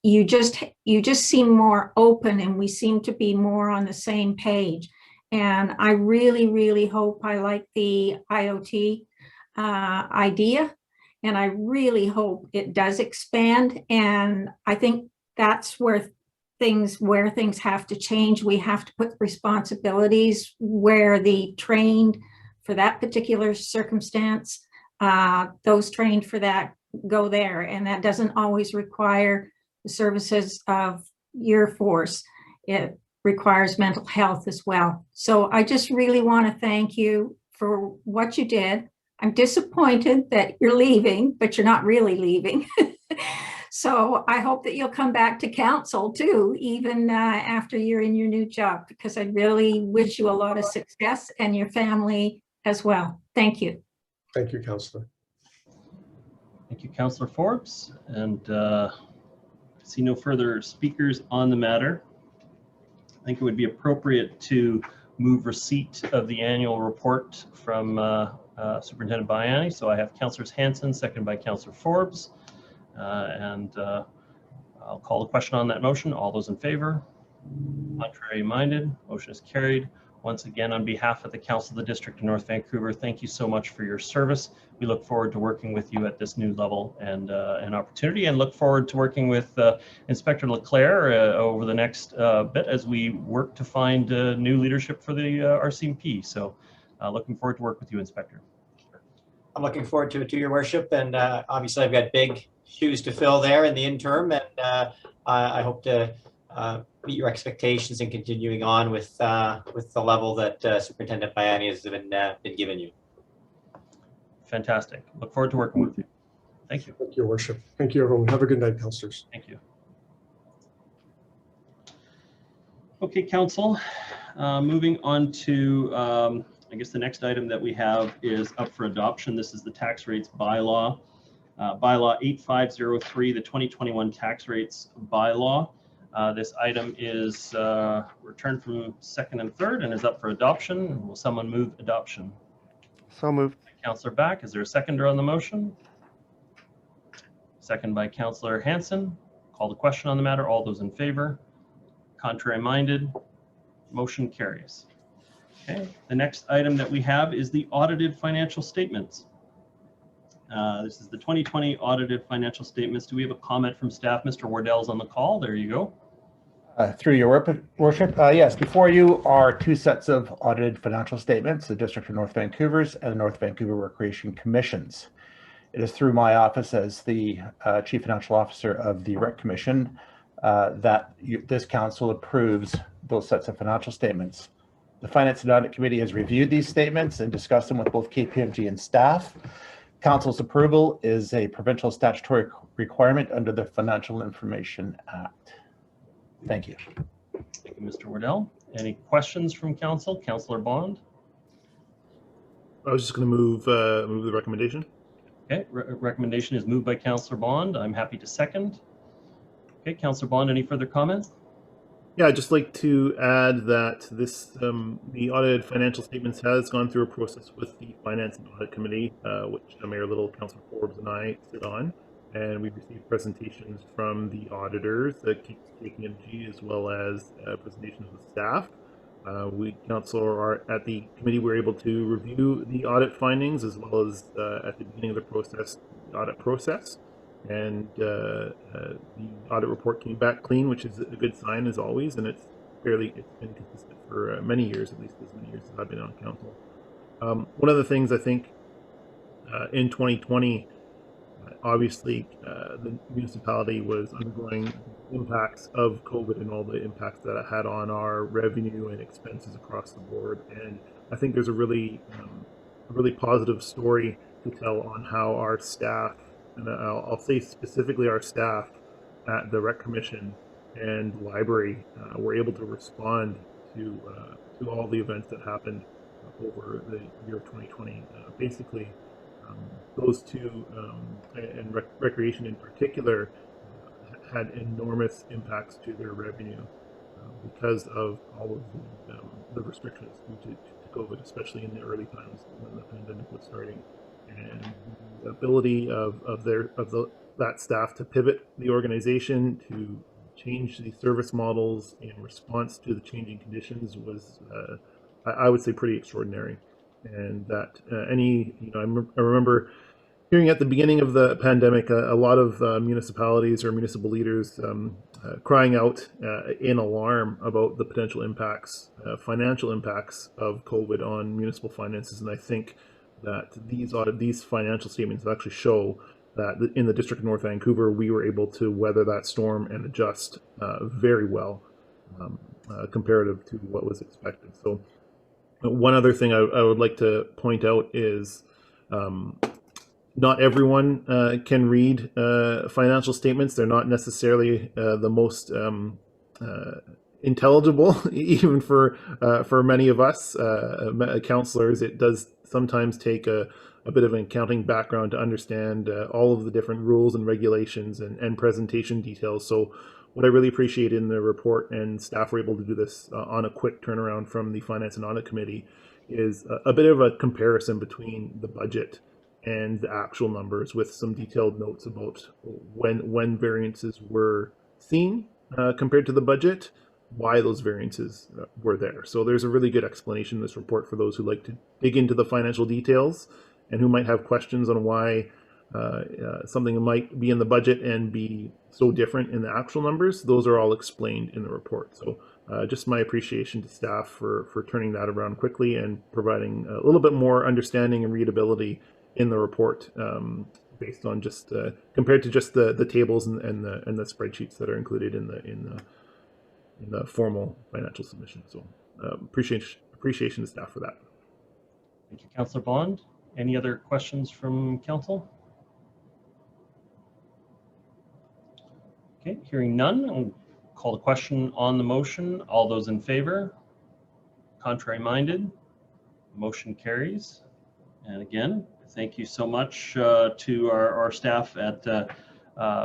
you just seem more open, and we seem to be more on the same page. And I really, really hope, I like the IoT idea, and I really hope it does expand. And I think that's where things have to change. We have to put responsibilities where the trained for that particular circumstance, those trained for that go there, and that doesn't always require the services of your force. It requires mental health as well. So I just really want to thank you for what you did. I'm disappointed that you're leaving, but you're not really leaving. So I hope that you'll come back to council too, even after you're in your new job, because I really wish you a lot of success, and your family as well. Thank you. Thank you, Councillor. Thank you, Councillor Forbes. And I see no further speakers on the matter. I think it would be appropriate to move receipt of the annual report from Superintendent Bayani. So I have Councillors Hanson, seconded by Councillor Forbes. I'll call the question on that motion. All those in favor? Contrary minded? Motion is carried. Once again, on behalf of the Council of the District of North Vancouver, thank you so much for your service. We look forward to working with you at this new level and an opportunity, and look forward to working with Inspector Leclerc over the next bit as we work to find new leadership for the RCMP. So looking forward to work with you, Inspector. I'm looking forward to it too, Your Worship, and obviously I've got big shoes to fill there in the interim, and I hope to meet your expectations and continuing on with the level that Superintendent Bayani has been given you. Fantastic. Look forward to working with you. Thank you. Thank you, Your Worship. Thank you, everyone. Have a good night, councillors. Thank you. Okay, Council. Moving on to, I guess the next item that we have is up for adoption. This is the tax rates bylaw. Bylaw 8503, the 2021 tax rates bylaw. This item is returned from second and third and is up for adoption. Will someone move adoption? So moved. Councillor Back, is there a seconder on the motion? Second by Councillor Hanson. Call the question on the matter. All those in favor? Contrary minded? Motion carries. Okay, the next item that we have is the audited financial statements. This is the 2020 audited financial statements. Do we have a comment from staff? Mr. Wardell's on the call. There you go. Through your worship, yes, before you are two sets of audited financial statements, the District of North Vancouver's and the North Vancouver Recreation Commission's. It is through my office as the Chief Financial Officer of the Rec Commission that this council approves those sets of financial statements. The Finance and Audit Committee has reviewed these statements and discussed them with both KPMG and staff. Council's approval is a provincial statutory requirement under the Financial Information Act. Thank you. Thank you, Mr. Wardell. Any questions from council? Councillor Bond? I was just going to move the recommendation. Okay, recommendation is moved by Councillor Bond. I'm happy to second. Okay, Councillor Bond, any further comments? Yeah, I'd just like to add that this the audited financial statements has gone through a process with the Finance and Audit Committee, which Mayor Little, Councillor Forbes, and I sit on, and we've received presentations from the auditors, KPMG, as well as presentations with staff. We council are at the committee, we're able to review the audit findings as well as at the beginning of the process, the audit process. And the audit report came back clean, which is a good sign as always. And it's been consistent for many years, at least as many years as I've been on council. One of the things I think in 2020, obviously, the municipality was undergoing impacts of COVID and all the impacts that it had on our revenue and expenses across the board. And I think there's a really positive story to tell on how our staff, and I'll say specifically our staff at the Rec Commission and library, were able to respond to all the events that happened over the year of 2020. Basically, those two, and recreation in particular, had enormous impacts to their revenue because of all of the restrictions due to COVID, especially in the early times when the pandemic was starting. And the ability of that staff to pivot the organization, to change the service models in response to the changing conditions was, I would say, pretty extraordinary. And that I remember hearing at the beginning of the pandemic a lot of municipalities or municipal leaders crying out in alarm about the potential impacts, financial impacts of COVID on municipal finances. And I think that these financial statements actually show that in the District of North Vancouver, we were able to weather that storm and adjust very well comparative to what was expected. So one other thing I would like to point out is not everyone can read financial statements. They're not necessarily the most intelligible, even for many of us counselors. It does sometimes take a bit of an accounting background to understand all of the different rules and regulations and presentation details. So what I really appreciate in the report, and staff were able to do this on a quick turnaround from the Finance and Audit Committee, is a bit of a comparison between the budget and the actual numbers with some detailed notes about when variances were seen compared to the budget, why those variances were there. So there's a really good explanation in this report for those who like to dig into the financial details and who might have questions on why something might be in the budget and be so different in the actual numbers. Those are all explained in the report. So just my appreciation to staff for turning that around quickly and providing a little bit more understanding and readability in the report, based on just compared to just the tables and the spreadsheets that are included in the formal financial submission. So appreciation to staff for that. Thank you, Councillor Bond. Any other questions from council? Okay, hearing none, I'll call the question on the motion. All those in favor? Contrary minded? Motion carries. And again, thank you so much to our staff at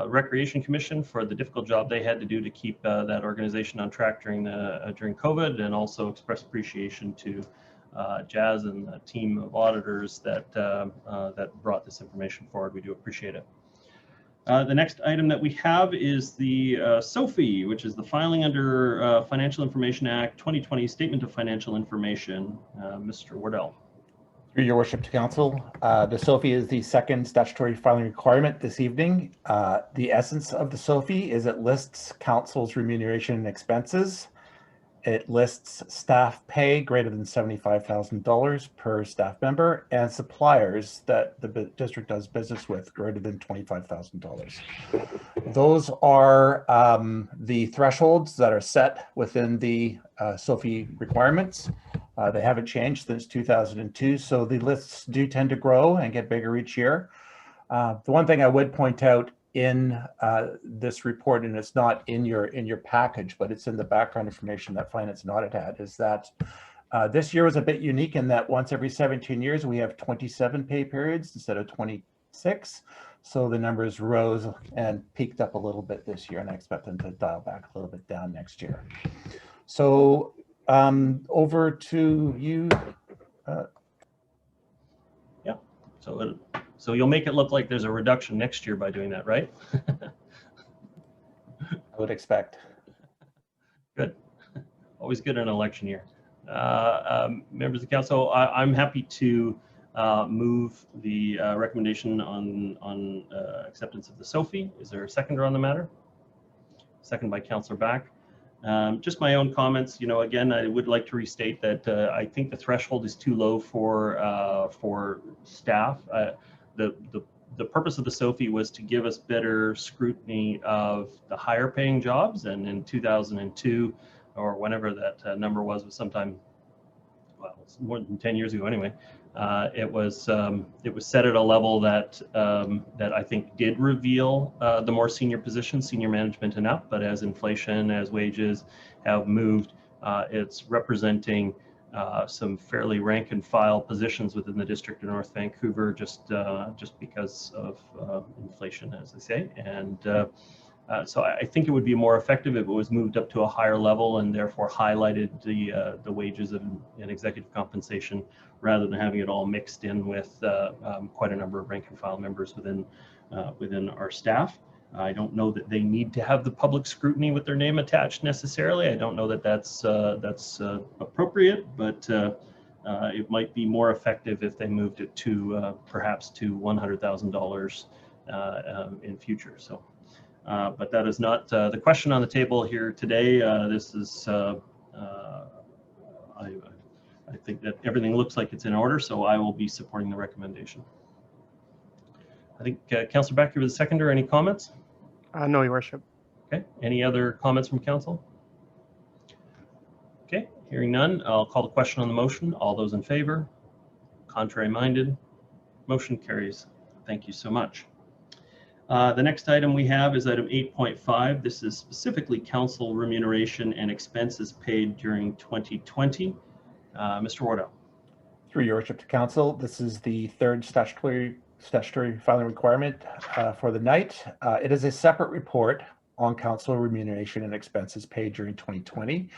Recreation Commission for the difficult job they had to do to keep that organization on track during COVID, and also express appreciation to Jazz and the team of auditors that brought this information forward. We do appreciate it. The next item that we have is the SOFI, which is the filing under Financial Information Act 2020 Statement of Financial Information. Mr. Wardell. Through your worship to council, the SOFI is the second statutory filing requirement this evening. The essence of the SOFI is it lists council's remuneration and expenses. It lists staff pay greater than $75,000 per staff member and suppliers that the district does business with greater than $25,000. Those are the thresholds that are set within the SOFI requirements. They haven't changed since 2002, so the lists do tend to grow and get bigger each year. The one thing I would point out in this report, and it's not in your package, but it's in the background information that Finance and Audit had, is that this year was a bit unique in that once every 17 years we have 27 pay periods instead of 26. So the numbers rose and peaked up a little bit this year, and I expect them to dial back a little bit down next year. So over to you. Yeah, so you'll make it look like there's a reduction next year by doing that, right? I would expect. Good. Always good in an election year. Members of the council, I'm happy to move the recommendation on acceptance of the SOFI. Is there a seconder on the matter? Second by Councillor Back. Just my own comments. Again, I would like to restate that I think the threshold is too low for staff. The purpose of the SOFI was to give us better scrutiny of the higher paying jobs, and in 2002 or whenever that number was sometime, well, it's more than 10 years ago anyway. It was set at a level that I think did reveal the more senior positions, senior management and up. But as inflation, as wages have moved, it's representing some fairly rank and file positions within the District of North Vancouver, just because of inflation, as they say. And so I think it would be more effective if it was moved up to a higher level and therefore highlighted the wages and executive compensation, rather than having it all mixed in with quite a number of rank and file members within our staff. I don't know that they need to have the public scrutiny with their name attached necessarily. I don't know that that's appropriate, but it might be more effective if they moved it to perhaps to $100,000 in future. So. But that is not the question on the table here today. This is, I think that everything looks like it's in order, so I will be supporting the recommendation. I think Councillor Back, you were the seconder. Any comments? No, Your Worship. Okay. Any other comments from council? Okay. Hearing none, I'll call the question on the motion. All those in favor? Contrary minded? Motion carries. Thank you so much. The next item we have is item 8.5. This is specifically council remuneration and expenses paid during 2020. Mr. Wardo. Through Your Worship to council, this is the third statutory filing requirement for the night. It is a separate report on council remuneration and expenses paid during 2020.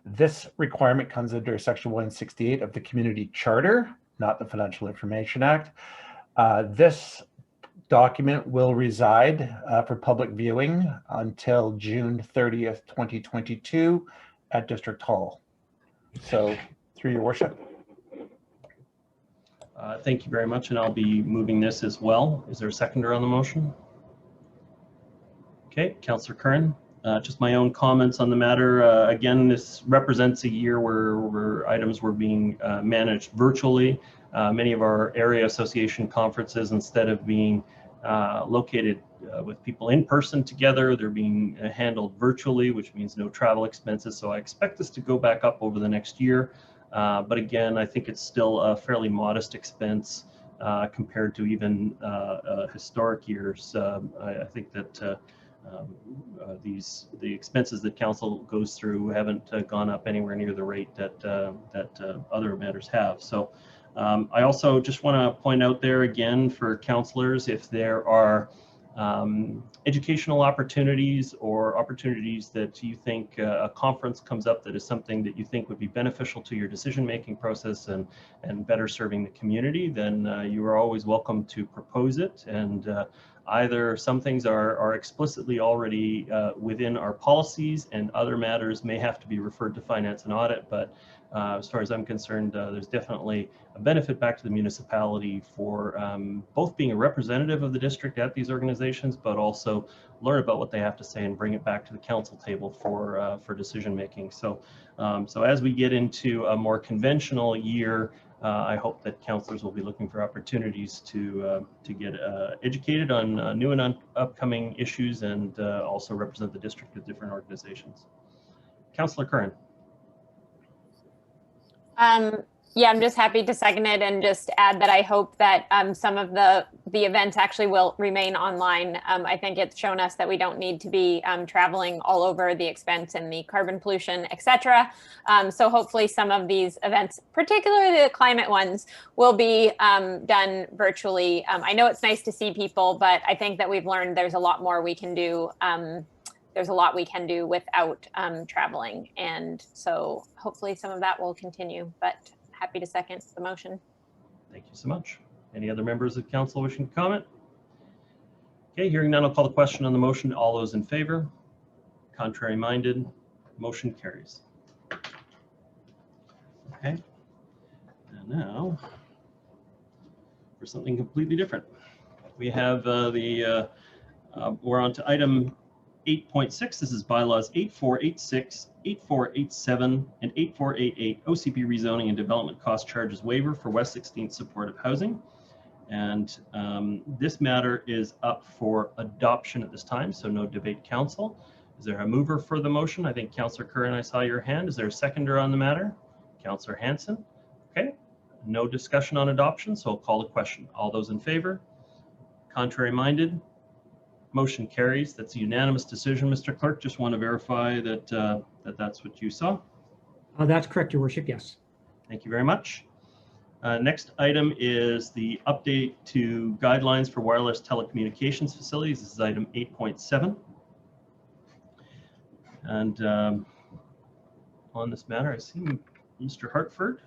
This requirement comes under Section 168 of the Community Charter, not the Financial Information Act. This document will reside for public viewing until June 30th, 2022 at District Hall. So, through Your Worship. Thank you very much, and I'll be moving this as well. Is there a seconder on the motion? Okay, Councillor Curran. Just my own comments on the matter. Again, this represents a year where items were being managed virtually. Many of our area association conferences, instead of being located with people in person together, they're being handled virtually, which means no travel expenses. So I expect this to go back up over the next year. But again, I think it's still a fairly modest expense compared to even historic years. I think that the expenses that council goes through haven't gone up anywhere near the rate that other matters have. So I also just want to point out there again for councillors, if there are educational opportunities or opportunities that you think a conference comes up that is something that you think would be beneficial to your decision-making process and better serving the community, then you are always welcome to propose it. And either some things are explicitly already within our policies, and other matters may have to be referred to finance and audit, but as far as I'm concerned, there's definitely a benefit back to the municipality for both being a representative of the district at these organizations, but also learn about what they have to say and bring it back to the council table for decision making. So, so as we get into a more conventional year, I hope that councillors will be looking for opportunities to get educated on new and upcoming issues, and also represent the district with different organizations. Councillor Curran. Yeah, I'm just happy to second it and just add that I hope that some of the events actually will remain online. I think it's shown us that we don't need to be traveling all over the expense and the carbon pollution, etc. So hopefully some of these events, particularly the climate ones, will be done virtually. I know it's nice to see people, but I think that we've learned there's a lot more we can do. There's a lot we can do without traveling. And so hopefully some of that will continue, but happy to second the motion. Thank you so much. Any other members of council wishing to comment? Okay, hearing none, I'll call the question on the motion. All those in favor? Contrary minded? Motion carries. Okay. And now for something completely different. We have we're on to item 8.6. This is bylaws 8486, 8487, and 8488 OCP rezoning and development cost charges waiver for West 16th supportive housing. And this matter is up for adoption at this time, so no debate, council. Is there a mover for the motion? I think Councillor Curran, I saw your hand. Is there a seconder on the matter? Councillor Hanson. Okay, no discussion on adoption, so I'll call the question. All those in favor? Contrary minded? Motion carries. That's a unanimous decision. Mr. Clerk, just want to verify that that's what you saw. That's correct, Your Worship, yes. Thank you very much. Next item is the update to guidelines for wireless telecommunications facilities. This is item 8.7. And on this matter, I see Mr. Hartford.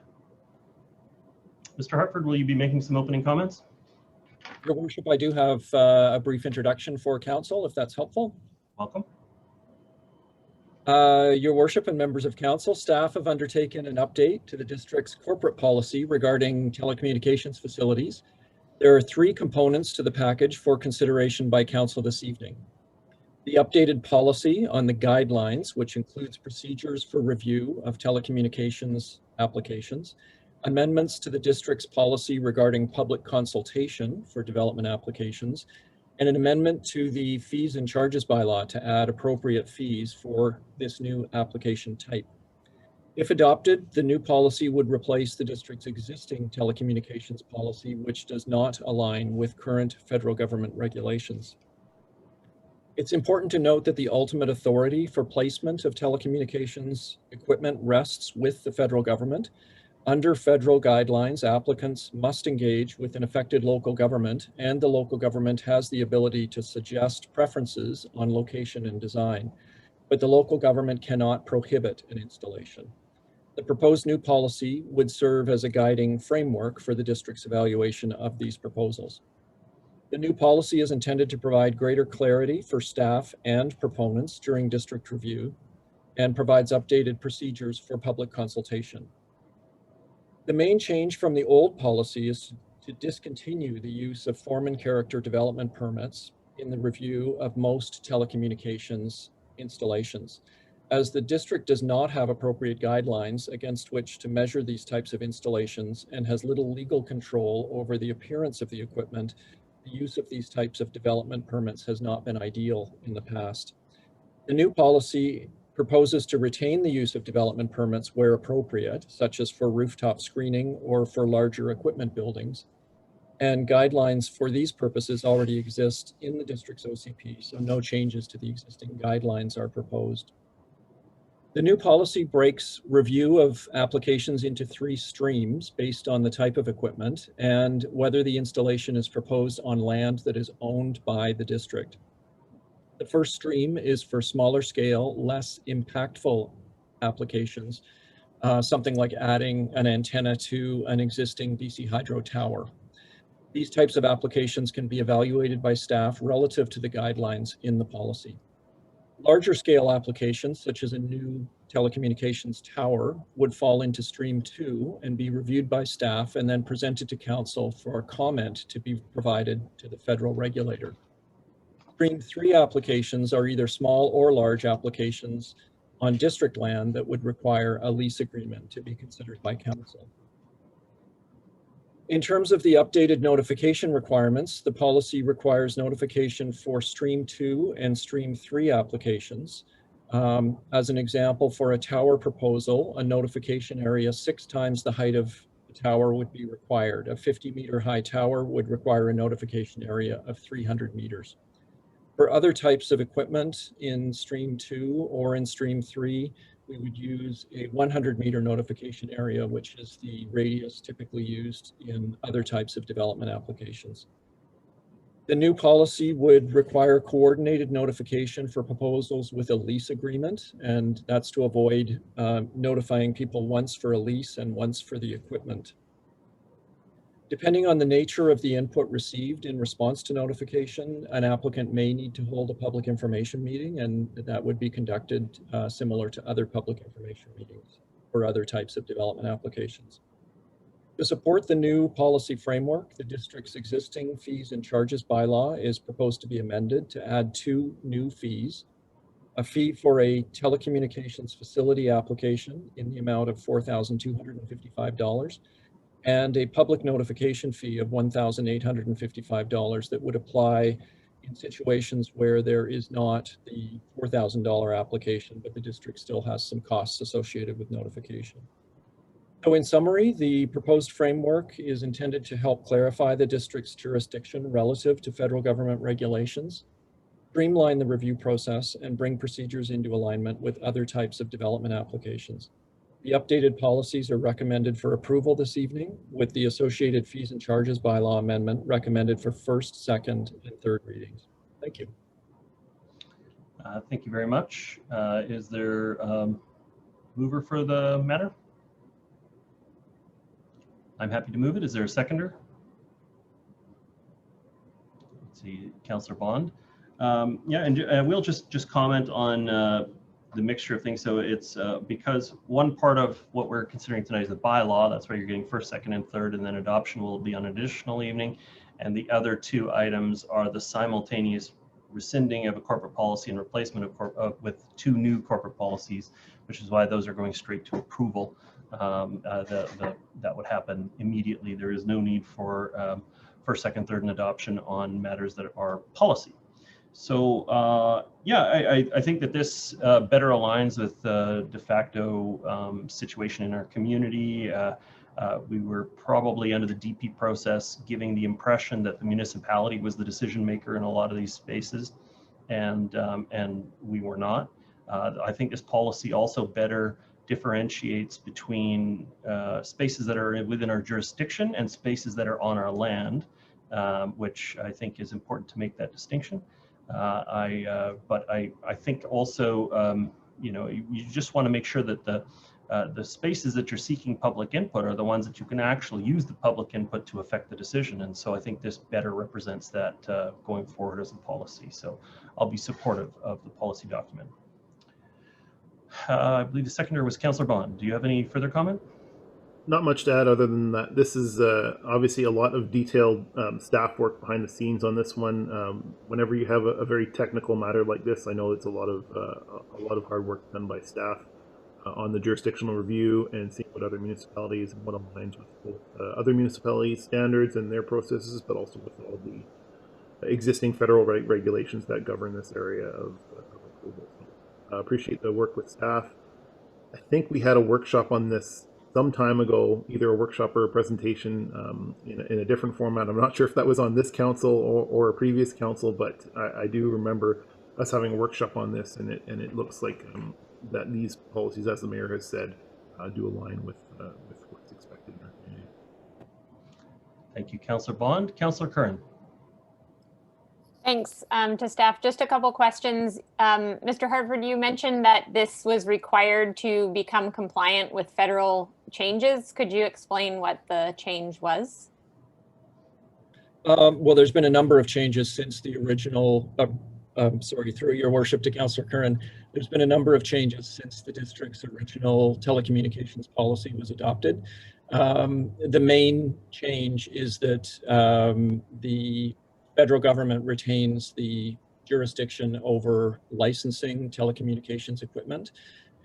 Mr. Hartford, will you be making some opening comments? Your Worship, I do have a brief introduction for Council, if that's helpful. Welcome. Your Worship and members of Council, staff have undertaken an update to the district's corporate policy regarding telecommunications facilities. There are 3 components to the package for consideration by Council this evening. The updated policy on the guidelines, which includes procedures for review of telecommunications applications, amendments to the district's policy regarding public consultation for development applications, and an amendment to the fees and charges bylaw to add appropriate fees for this new application type. If adopted, the new policy would replace the district's existing telecommunications policy, which does not align with current federal government regulations. It's important to note that the ultimate authority for placement of telecommunications equipment rests with the federal government. Under federal guidelines, applicants must engage with an affected local government, and the local government has the ability to suggest preferences on location and design, but the local government cannot prohibit an installation. The proposed new policy would serve as a guiding framework for the district's evaluation of these proposals. The new policy is intended to provide greater clarity for staff and proponents during district review and provides updated procedures for public consultation. The main change from the old policy is to discontinue the use of form and character development permits in the review of most telecommunications installations, as the district does not have appropriate guidelines against which to measure these types of installations and has little legal control over the appearance of the equipment. The use of these types of development permits has not been ideal in the past. The new policy proposes to retain the use of development permits where appropriate, such as for rooftop screening or for larger equipment buildings. And guidelines for these purposes already exist in the district's OCP, so no changes to the existing guidelines are proposed. The new policy breaks review of applications into 3 streams based on the type of equipment and whether the installation is proposed on land that is owned by the district. The first stream is for smaller scale, less impactful applications, something like adding an antenna to an existing DC hydro tower. These types of applications can be evaluated by staff relative to the guidelines in the policy. Larger scale applications, such as a new telecommunications tower, would fall into Stream 2 and be reviewed by staff and then presented to Council for comment to be provided to the federal regulator. Stream 3 applications are either small or large applications on district land that would require a lease agreement to be considered by Council. In terms of the updated notification requirements, the policy requires notification for Stream 2 and Stream 3 applications. As an example, for a tower proposal, a notification area 6 times the height of the tower would be required. A 50-meter high tower would require a notification area of 300 meters. For other types of equipment in Stream 2 or in Stream 3, we would use a 100-meter notification area, which is the radius typically used in other types of development applications. The new policy would require coordinated notification for proposals with a lease agreement, and that's to avoid notifying people once for a lease and once for the equipment. Depending on the nature of the input received in response to notification, an applicant may need to hold a public information meeting, and that would be conducted similar to other public information meetings for other types of development applications. To support the new policy framework, the district's existing fees and charges bylaw is proposed to be amended to add 2 new fees: a fee for a telecommunications facility application in the amount of $4,255 and a public notification fee of $1,855 that would apply in situations where there is not the $4,000 application, but the district still has some costs associated with notification. So in summary, the proposed framework is intended to help clarify the district's jurisdiction relative to federal government regulations, streamline the review process, and bring procedures into alignment with other types of development applications. The updated policies are recommended for approval this evening, with the associated fees and charges bylaw amendment recommended for first, second, and third readings. Thank you. Thank you very much. Is there a mover for the matter? I'm happy to move it. Is there a seconder? Let's see, Councillor Bond. Yeah, and we'll just comment on the mixture of things. So it's because one part of what we're considering tonight is the bylaw. That's why you're getting first, second, and third, and then adoption will be on an additional evening. And the other 2 items are the simultaneous rescinding of a corporate policy and replacement of with 2 new corporate policies, which is why those are going straight to approval. That would happen immediately. There is no need for first, second, third, and adoption on matters that are policy. So yeah, I think that this better aligns with the de facto situation in our community. We were probably under the DP process giving the impression that the municipality was the decision maker in a lot of these spaces, and we were not. I think this policy also better differentiates between spaces that are within our jurisdiction and spaces that are on our land, which I think is important to make that distinction. But I think also, you know, you just want to make sure that the spaces that you're seeking public input are the ones that you can actually use the public input to affect the decision. And so I think this better represents that going forward as a policy. So I'll be supportive of the policy document. I believe the seconder was Councillor Bond. Do you have any further comment? Not much to add other than that this is obviously a lot of detailed staff work behind the scenes on this one. Whenever you have a very technical matter like this, I know it's a lot of hard work done by staff on the jurisdictional review and seeing what other municipalities and what aligns with both other municipalities' standards and their processes, but also with all the existing federal regulations that govern this area of approval. So, appreciate the work with staff. I think we had a workshop on this some time ago, either a workshop or a presentation in a different format. I'm not sure if that was on this council or a previous council, but I do remember us having a workshop on this, and it looks like that these policies, as the mayor has said, do align with what's expected in our community. Thank you, Councillor Bond. Councillor Curran. Thanks to staff. Just a couple questions. Mr. Hartford, you mentioned that this was required to become compliant with federal changes. Could you explain what the change was? Well, there's been a number of changes since the original, sorry, through your worship to Councillor Curran, there's been a number of changes since the district's original telecommunications policy was adopted. The main change is that the federal government retains the jurisdiction over licensing telecommunications equipment.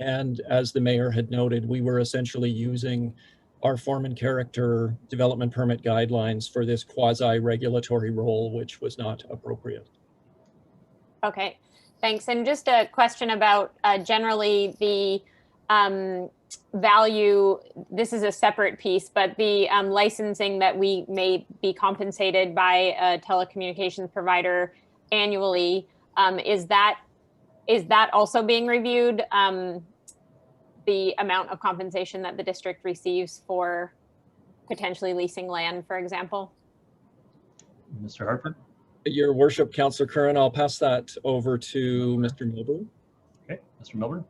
And as the mayor had noted, we were essentially using our form and character development permit guidelines for this quasi-regulatory role, which was not appropriate. Okay, thanks. And just a question about generally the value, this is a separate piece, but the licensing that we may be compensated by a telecommunications provider annually, is that also being reviewed? The amount of compensation that the district receives for potentially leasing land, for example? Mr. Hartford. Your worship, Councillor Curran, I'll pass that over to Mr. Milburn. Okay, Mr. Milburn.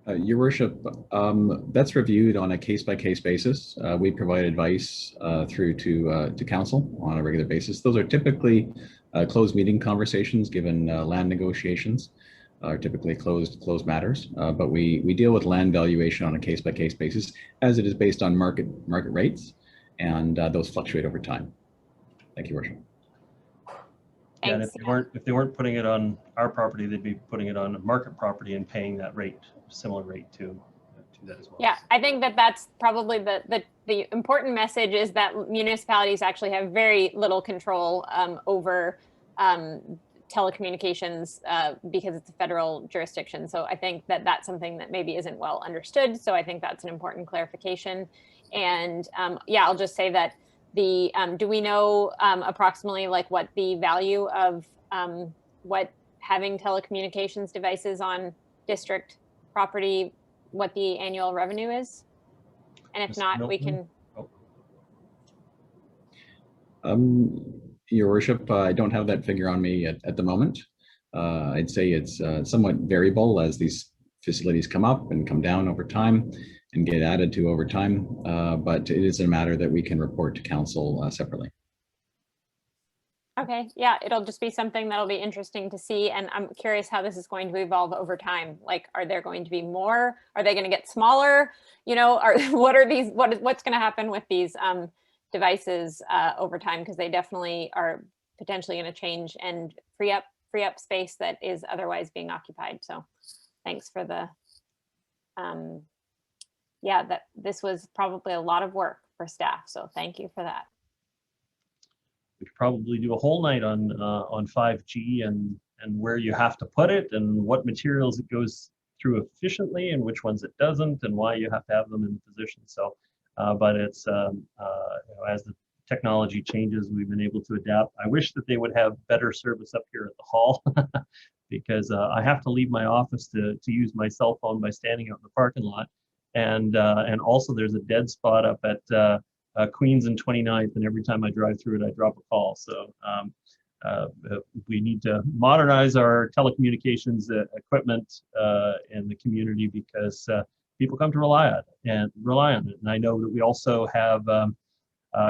Your worship, that's reviewed on a case-by-case basis. We provide advice through to council on a regular basis. Those are typically closed meeting conversations given land negotiations. are typically closed matters, but we deal with land valuation on a case-by-case basis, as it is based on market rates, and those fluctuate over time. Thank you, Worship. Yeah, and if they weren't putting it on our property, they'd be putting it on a market property and paying that rate, similar rate to that as well. Yeah, I think that that's probably the important message, is that municipalities actually have very little control over telecommunications because it's a federal jurisdiction. So I think that that's something that maybe isn't well understood. So I think that's an important clarification. And yeah, I'll just say that do we know approximately like what the value of what having telecommunications devices on district property, what the annual revenue is? And if not, we can. Your Worship, I don't have that figure on me at the moment. I'd say it's somewhat variable as these facilities come up and come down over time and get added to over time, but it is a matter that we can report to council separately. Okay, yeah, it'll just be something that'll be interesting to see. And I'm curious how this is going to evolve over time. Like, are there going to be more? Are they going to get smaller? You know, what's going to happen with these devices over time? Because they definitely are potentially going to change and free up space that is otherwise being occupied. So thanks for the, yeah, that this was probably a lot of work for staff. So thank you for that. We could probably do a whole night on 5G and where you have to put it and what materials it goes through efficiently and which ones it doesn't and why you have to have them in the position. So, but it's you know, as the technology changes, we've been able to adapt. I wish that they would have better service up here at the hall because I have to leave my office to use my cell phone by standing out in the parking lot, and also there's a dead spot up at Queens and 29th, and every time I drive through it, I drop a call. So we need to modernize our telecommunications equipment in the community because people come to rely on it. And I know that we also have a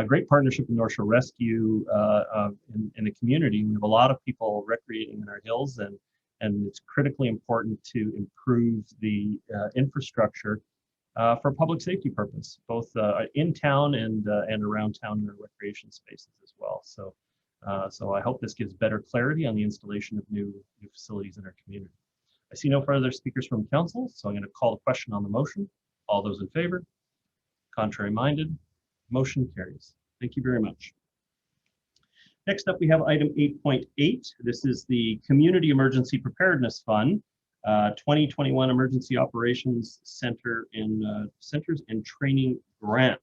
great partnership with North Shore Rescue in the community. We have a lot of people recreating in our hills, and it's critically important to improve the infrastructure for public safety purpose, both in town and around town in our recreation spaces as well. So, so I hope this gives better clarity on the installation of new facilities in our community. I see no further speakers from council, so I'm going to call the question on the motion. All those in favor? Contrary minded? Motion carries. Thank you very much. Next up, we have item 8.8. This is the Community Emergency Preparedness Fund. 2021 Emergency Operations Centers and Training Grant.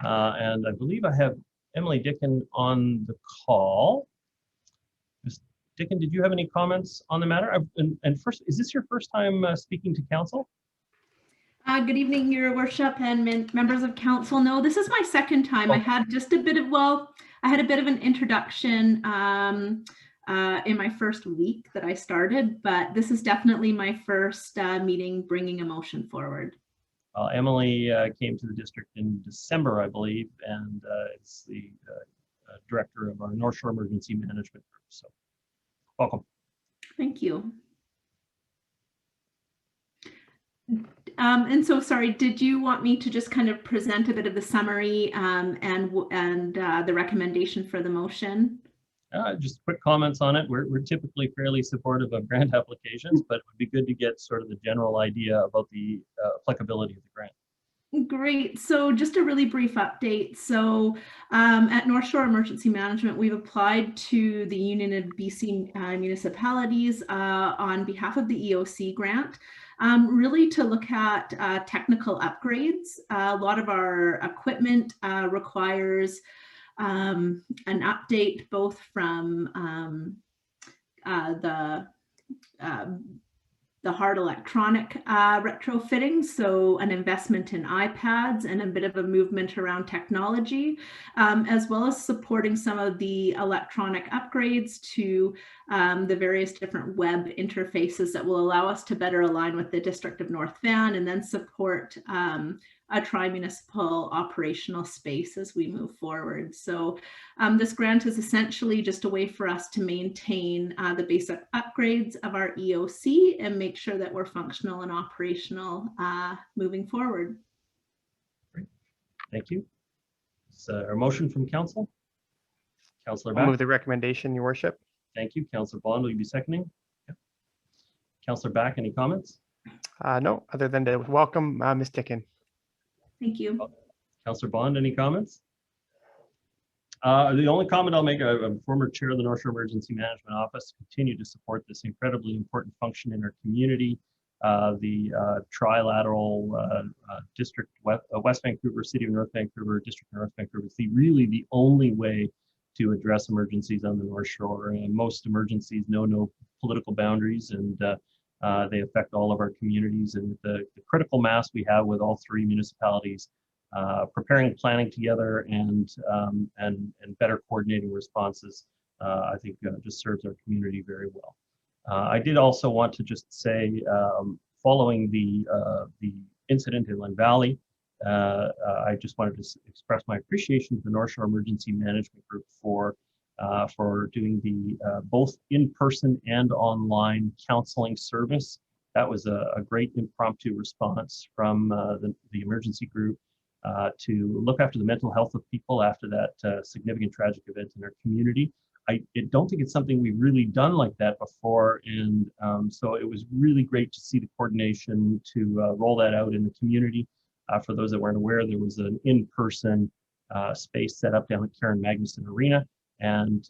And I believe I have Emily Dickin on the call. Ms. Dickin, did you have any comments on the matter? And first, is this your first time speaking to council? Good evening, Your Worship and members of council. No, this is my second time. I had just a bit of, I had a bit of an introduction in my first week that I started, but this is definitely my first meeting bringing a motion forward. Emily came to the district in December, I believe, and is the director of our North Shore Emergency Management Group. So welcome. Thank you. And so, sorry, did you want me to just kind of present a bit of the summary and the recommendation for the motion? Just quick comments on it. We're typically fairly supportive of grant applications, but it would be good to get sort of the general idea about the applicability of the grant. Great. So just a really brief update. So at North Shore Emergency Management, we've applied to the Union of BC municipalities on behalf of the EOC grant, really to look at technical upgrades. A lot of our equipment requires an update both from the hard electronic retrofitting, so an investment in iPads and a bit of a movement around technology, as well as supporting some of the electronic upgrades to the various different web interfaces that will allow us to better align with the District of North Van and then support a tri-municipal operational space as we move forward. So this grant is essentially just a way for us to maintain the basic upgrades of our EOC and make sure that we're functional and operational moving forward. Great. Thank you. Is a motion from council? Councillor I'll Back. move the recommendation, Your Worship. Thank you. Councillor Bond, will you be seconding? Yeah. Councillor Back, any comments? No, other than to welcome Ms. Dickin. Thank you. Councillor Bond, any comments? The only comment I'll make, I'm former chair of the North Shore Emergency Management Office, continue to support this incredibly important function in our community. The trilateral district, West Vancouver, City of North Vancouver, District of North Vancouver is really the only way to address emergencies on the North Shore. And most emergencies know no political boundaries, and they affect all of our communities. And the critical mass we have with all three municipalities preparing and planning together and better coordinating responses, I think just serves our community very well. I did also want to just say, following the incident in Lynn Valley, I just wanted to express my appreciation to the North Shore Emergency Management Group for doing the both in-person and online counseling service. That was a great impromptu response from the emergency group to look after the mental health of people after that significant tragic event in our community. I don't think it's something we've really done like that before, and so it was really great to see the coordination to roll that out in the community. For those that weren't aware, there was an in-person space set up down at Karen Magnuson Arena, and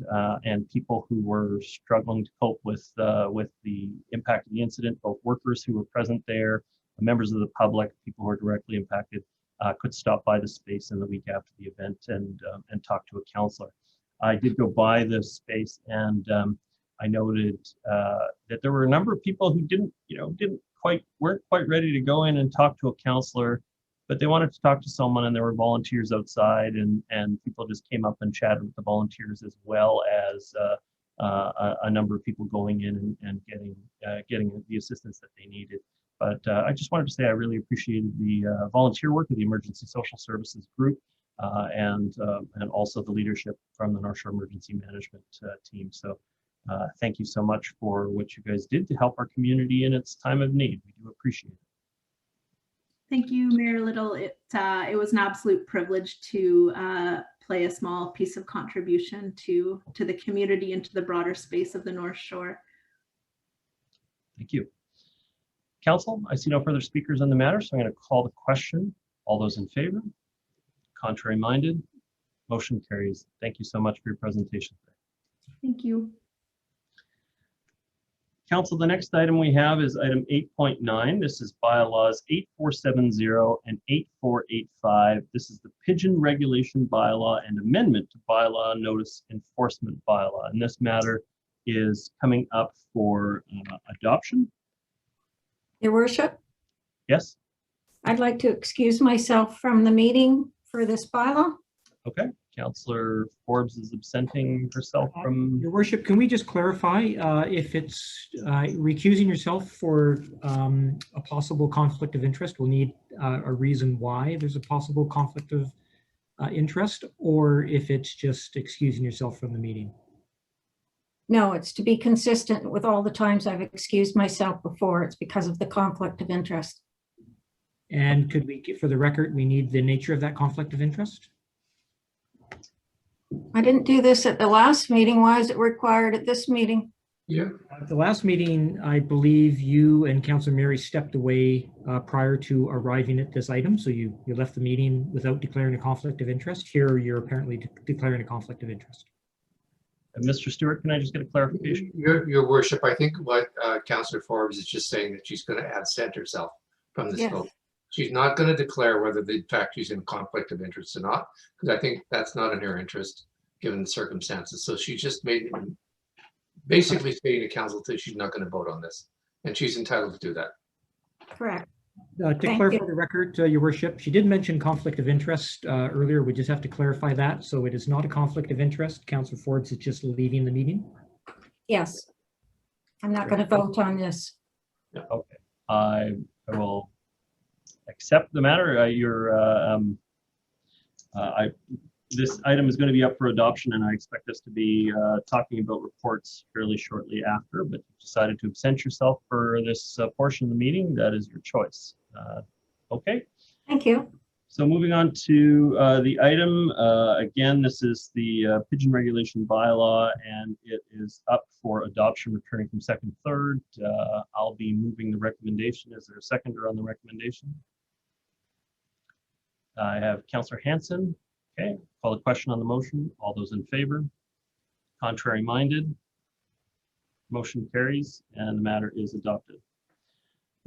people who were struggling to cope with the impact of the incident, both workers who were present there, members of the public, people who are directly impacted, could stop by the space in the week after the event and talk to a counselor. I did go by this space, and I noted that there were a number of people who weren't quite ready to go in and talk to a counselor, but they wanted to talk to someone, and there were volunteers outside, and people just came up and chatted with the volunteers, as well as a number of people going in and getting the assistance that they needed. But I just wanted to say I really appreciated the volunteer work of the Emergency Social Services Group, and also the leadership from the North Shore Emergency Management team. So thank you so much for what you guys did to help our community in its time of need. We do appreciate it. Thank you, Mayor Little. It was an absolute privilege to play a small piece of contribution to the community and to the broader space of the North Shore. Thank you. Council, I see no further speakers on the matter, so I'm going to call the question. All those in favor? Contrary minded? Motion carries. Thank you so much for your presentation today. Thank you. Council, the next item we have is item 8.9. This is bylaws 8470 and 8485. This is the pigeon regulation bylaw and amendment to bylaw notice enforcement bylaw. And this matter is coming up for adoption. Your Worship, Yes. I'd like to excuse myself from the meeting for this bylaw. Okay. Councillor Forbes is absenting herself from. Your Worship, can we just clarify if it's recusing yourself for a possible conflict of interest? We'll need a reason why there's a possible conflict of interest, or if it's just excusing yourself from the meeting. No, it's to be consistent with all the times I've excused myself before. It's because of the conflict of interest. And could we, for the record, we need the nature of that conflict of interest? I didn't do this at the last meeting. Why is it required at this meeting? Yeah. At the last meeting, I believe you and Councillor Mary stepped away prior to arriving at this item. So you left the meeting without declaring a conflict of interest. Here, you're apparently declaring a conflict of interest. Mr. Stewart, can I just get a clarification? Your Worship, I think what Councillor Forbes is just saying that she's going to absent herself from this vote. She's not going to declare whether in fact she's in conflict of interest or not, because I think that's not in her interest given the circumstances. So she just basically stating to council that she's not going to vote on this, and she's entitled to do that. Correct. To clarify the record, Your Worship, she did mention conflict of interest earlier. We just have to clarify that. So it is not a conflict of interest. Councillor Forbes is just leaving the meeting. Yes. I'm not going to vote on this. Okay. I will accept the matter. This item is going to be up for adoption, and I expect us to be talking about reports fairly shortly after, but you've decided to absent yourself for this portion of the meeting. That is your choice. Okay. Thank you. So moving on to the item, again, this is the pigeon regulation bylaw, and it is up for adoption, returning from second, third. I'll be moving the recommendation. Is there a seconder on the recommendation? I have Councillor Hanson. Okay, call the question on the motion. All those in favor? Contrary minded? Motion carries and the matter is adopted.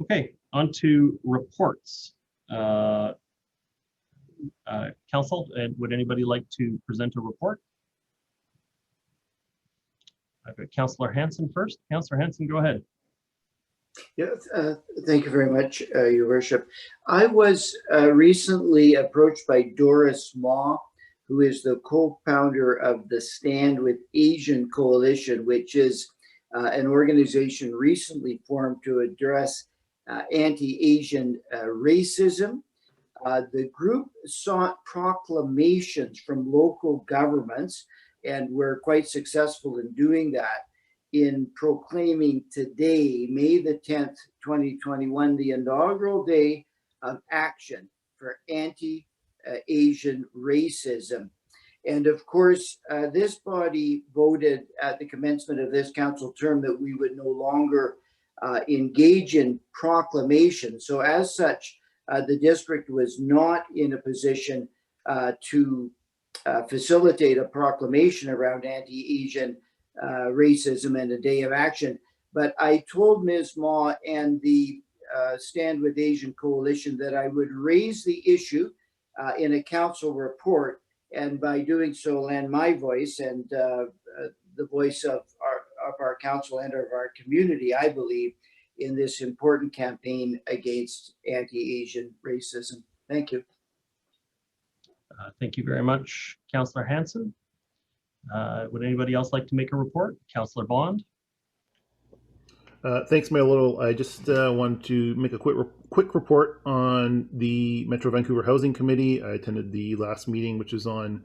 Okay, on to reports. Council, would anybody like to present a report? I've got Councillor Hanson first. Councillor Hanson, go ahead. Yeah, thank you very much, Your Worship. I was recently approached by Doris Ma, who is the co-founder of the Stand with Asian Coalition, which is an organization recently formed to address anti-Asian racism. The group sought proclamations from local governments and were quite successful in doing that, in proclaiming today, May the 10th, 2021, the inaugural day of action for anti-Asian racism. And of course, this body voted at the commencement of this council term that we would no longer engage in proclamation. So as such, the district was not in a position to facilitate a proclamation around anti-Asian racism and a day of action. But I told Ms. Ma and the Stand with Asian Coalition that I would raise the issue in a council report, and by doing so lend my voice and the voice of our council and of our community, I believe, in this important campaign against anti-Asian racism. Thank you. Thank you very much, Councillor Hanson. Would anybody else like to make a report? Councillor Bond. Thanks, Mayor Little. I just wanted to make a quick report on the Metro Vancouver Housing Committee. I attended the last meeting, which is on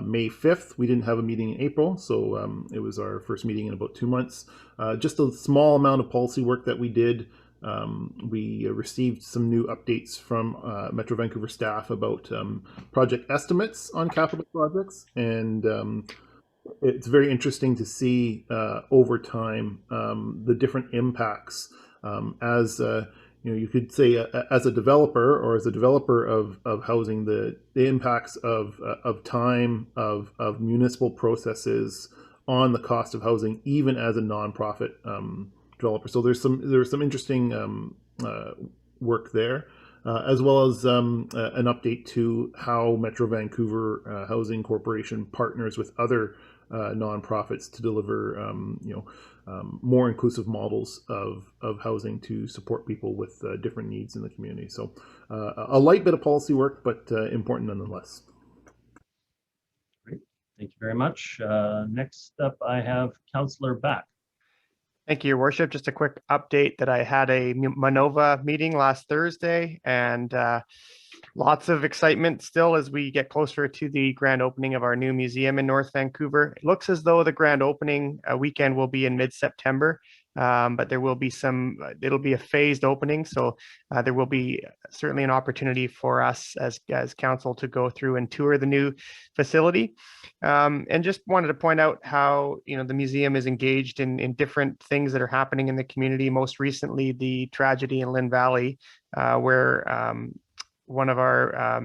May 5th. We didn't have a meeting in April, so it was our first meeting in about 2 months. Just a small amount of policy work that we did. We received some new updates from Metro Vancouver staff about project estimates on capital projects, and it's very interesting to see over time the different impacts as you could say as a developer or as a developer of housing, the impacts of time of municipal processes on the cost of housing, even as a nonprofit developer. So there's some interesting work there. As well as an update to how Metro Vancouver Housing Corporation partners with other nonprofits to deliver, more inclusive models of housing to support people with different needs in the community. So a light bit of policy work, but important nonetheless. Great, thank you very much. Next up, I have Councillor Back. Thank you, Your Worship. Just a quick update that I had a Manova meeting last Thursday, and lots of excitement still as we get closer to the grand opening of our new museum in North Vancouver. It looks as though the grand opening weekend will be in mid-September, but there will be it'll be a phased opening. So there will be certainly an opportunity for us as council to go through and tour the new facility. And just wanted to point out how, the museum is engaged in different things that are happening in the community. Most recently, the tragedy in Lynn Valley, where one of our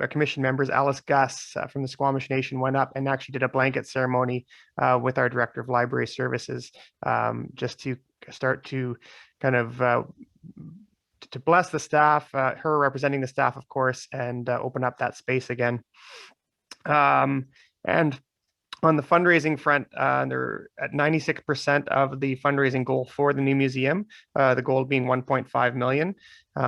commission members, Alice Gus from the Squamish Nation, went up and actually did a blanket ceremony with our Director of Library Services, just to start to kind of to bless the staff, her representing the staff, of course, and open up that space again. And on the fundraising front, they're at 96% of the fundraising goal for the new museum, the goal being 1.5 million.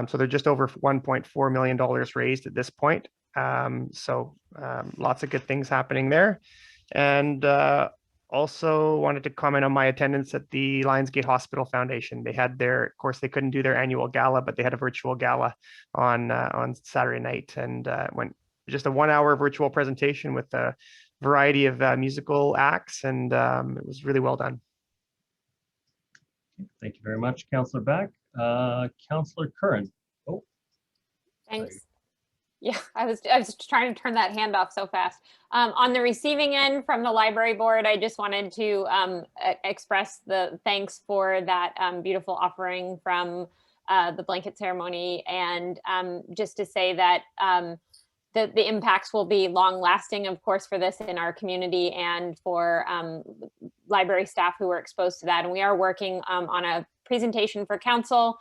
So they're just over $1.4 million raised at this point. So lots of good things happening there. And Also wanted to comment on my attendance at the Lionsgate Hospital Foundation. They had of course, they couldn't do their annual gala, but they had a virtual gala on Saturday night, and went just a 1-hour virtual presentation with a variety of musical acts, and it was really well done. Thank you very much, Councillor Back. Councillor Curran. Oh, Thanks. sorry. Yeah, I was trying to turn that hand off so fast. On the receiving end from the library board, I just wanted to express the thanks for that beautiful offering from the blanket ceremony, and just to say that the impacts will be long lasting, of course, for this in our community and for library staff who were exposed to that. And we are working on a presentation for council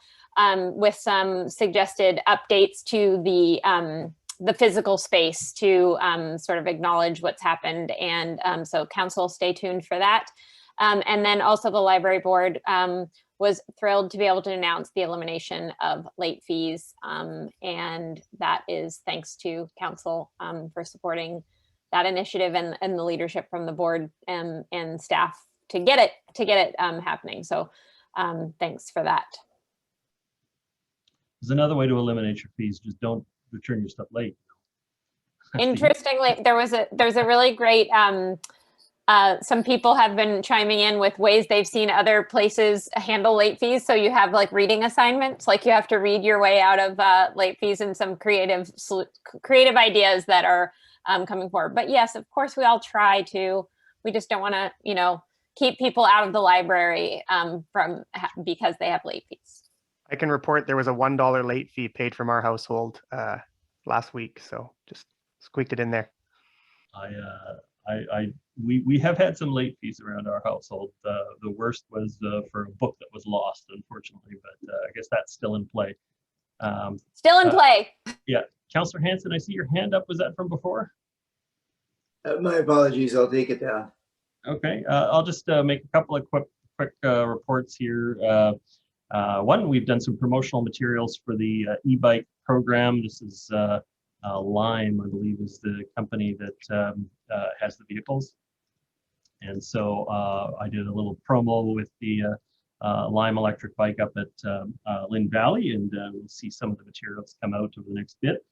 with some suggested updates to the physical space to sort of acknowledge what's happened. And so council, stay tuned for that. And then also the library board was thrilled to be able to announce the elimination of late fees. And that is thanks to council for supporting that initiative and the leadership from the board and staff to get it happening. So thanks for that. There's another way to eliminate your fees. Just don't return your stuff late. Interestingly, there's a really great, some people have been chiming in with ways they've seen other places handle late fees. So you have like reading assignments, like you have to read your way out of late fees, and some creative ideas that are coming forward. But yes, of course, we all try to. We just don't want to, keep people out of the library because they have late fees. I can report there was a $1 late fee paid from our household last week, so just squeaked it in there. We have had some late fees around our household. The worst was for a book that was lost, unfortunately, but I guess that's still in play. Still in play. Yeah, Councillor Hanson, I see your hand up. Was that from before? My apologies. I'll take it down. Okay, I'll just make a couple of quick reports here. One, we've done some promotional materials for the e-bike program. This is Lime, I believe, is the company that has the vehicles. And so I did a little promo with the Lime electric bike up at Lynn Valley, and we'll see some of the materials come out over the next bit.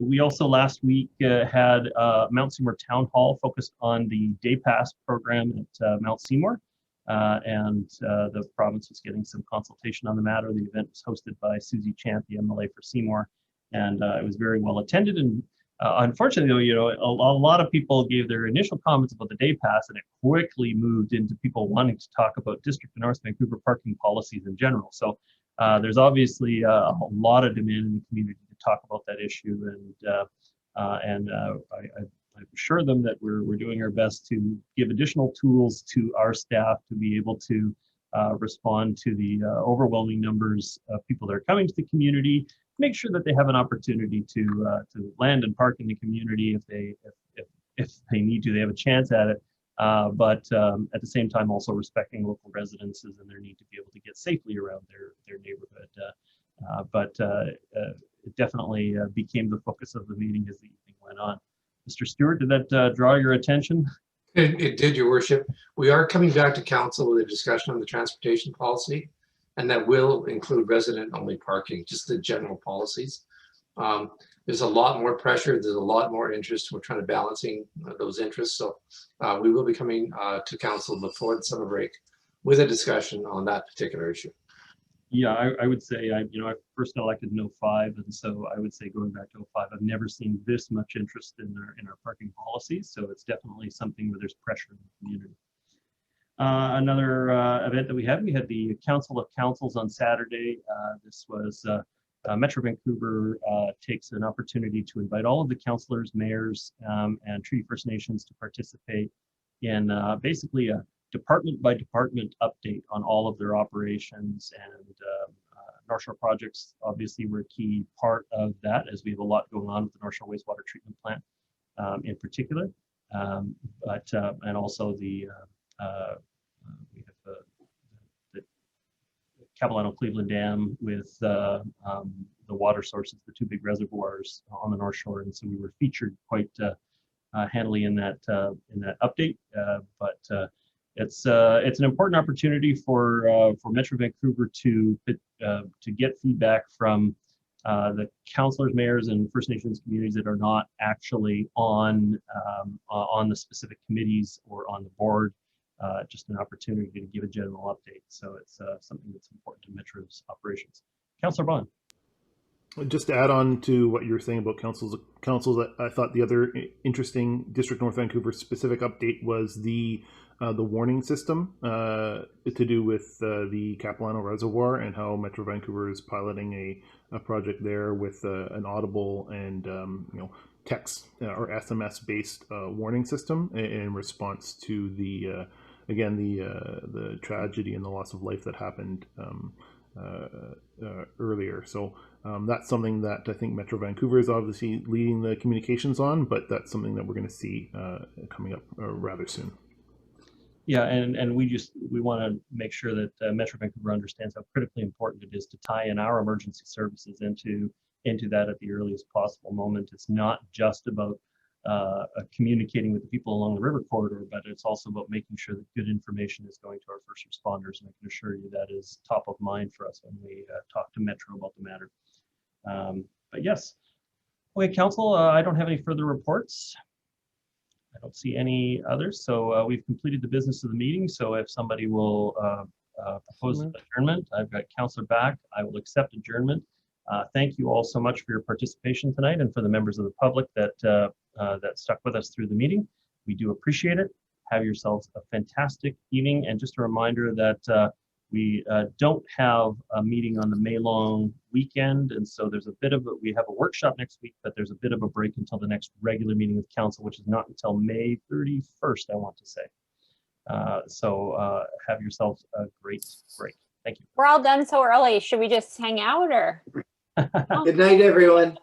We also last week had Mount Seymour Town Hall focused on the Day Pass program at Mount Seymour. And the province was getting some consultation on the matter. The event was hosted by Susie Chant, the MLA for Seymour, and it was very well attended. And unfortunately, though, a lot of people gave their initial comments about the Day Pass, and it quickly moved into people wanting to talk about District of North Vancouver parking policies in general. So there's obviously a lot of demand in the community to talk about that issue, and I assure them that we're doing our best to give additional tools to our staff to be able to respond to the overwhelming numbers of people that are coming to the community, make sure that they have an opportunity to land and park in the community if they need to, they have a chance at it. But at the same time, also respecting local residences and their need to be able to get safely around their neighborhood. But it definitely became the focus of the meeting as the evening went on. Mr. Stewart, did that draw your attention? It did, Your Worship. We are coming back to council with a discussion on the transportation policy, and that will include resident-only parking, just the general policies. There's a lot more pressure. There's a lot more interest. We're trying to balancing those interests. So we will be coming to council before the summer break with a discussion on that particular issue. Yeah, I would say, I first elected in 05, and so I would say going back to 05, I've never seen this much interest in our parking policies. So it's definitely something where there's pressure in the community. Another event that we had the Council of Councils on Saturday. This was Metro Vancouver takes an opportunity to invite all of the councillors, mayors, and Treaty First Nations to participate in basically a department by department update on all of their operations, and North Shore projects obviously were a key part of that, as we have a lot going on with the North Shore wastewater treatment plant in particular, and also we have the Capilano Cleveland Dam with the water sources, the two big reservoirs on the North Shore, and so we were featured quite handily in that update. But it's an important opportunity for Metro Vancouver to get feedback from the councillors, mayors, and First Nations communities that are not actually on the specific committees or on the board. Just an opportunity to give a general update. So it's something that's important to Metro's operations. Councillor Bond. Just to add on to what you were saying about councils, I thought the other interesting District North Vancouver specific update was the warning system to do with the Capilano Reservoir and how Metro Vancouver is piloting a project there with an audible and text or SMS based warning system in response to the again the tragedy and the loss of life that happened earlier. So that's something that I think Metro Vancouver is obviously leading the communications on, but that's something that we're going to see coming up rather soon. Yeah, and we want to make sure that Metro Vancouver understands how critically important it is to tie in our emergency services into that at the earliest possible moment. It's not just about communicating with the people along the river corridor, but it's also about making sure that good information is going to our first responders. And I can assure you that is top of mind for us when we talk to Metro about the matter. But yes, okay, Council, I don't have any further reports. I don't see any others. So we've completed the business of the meeting. So if somebody will propose adjournment, I've got Councillor back. I will accept adjournment. Thank you all so much for your participation tonight and for the members of the public that that stuck with us through the meeting. We do appreciate it. Have yourselves a fantastic evening. And just a reminder that we don't have a meeting on the May long weekend. And so there's a bit of we have a workshop next week, but there's a bit of a break until the next regular meeting of council, which is not until May 31st, I want to say. So have yourselves a great break. Thank you. We're all done so early. Should we just hang out or? Good night, everyone.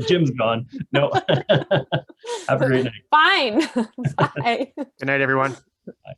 Jim's gone. No. Have a great night. Fine. Bye. Good night, everyone. Bye.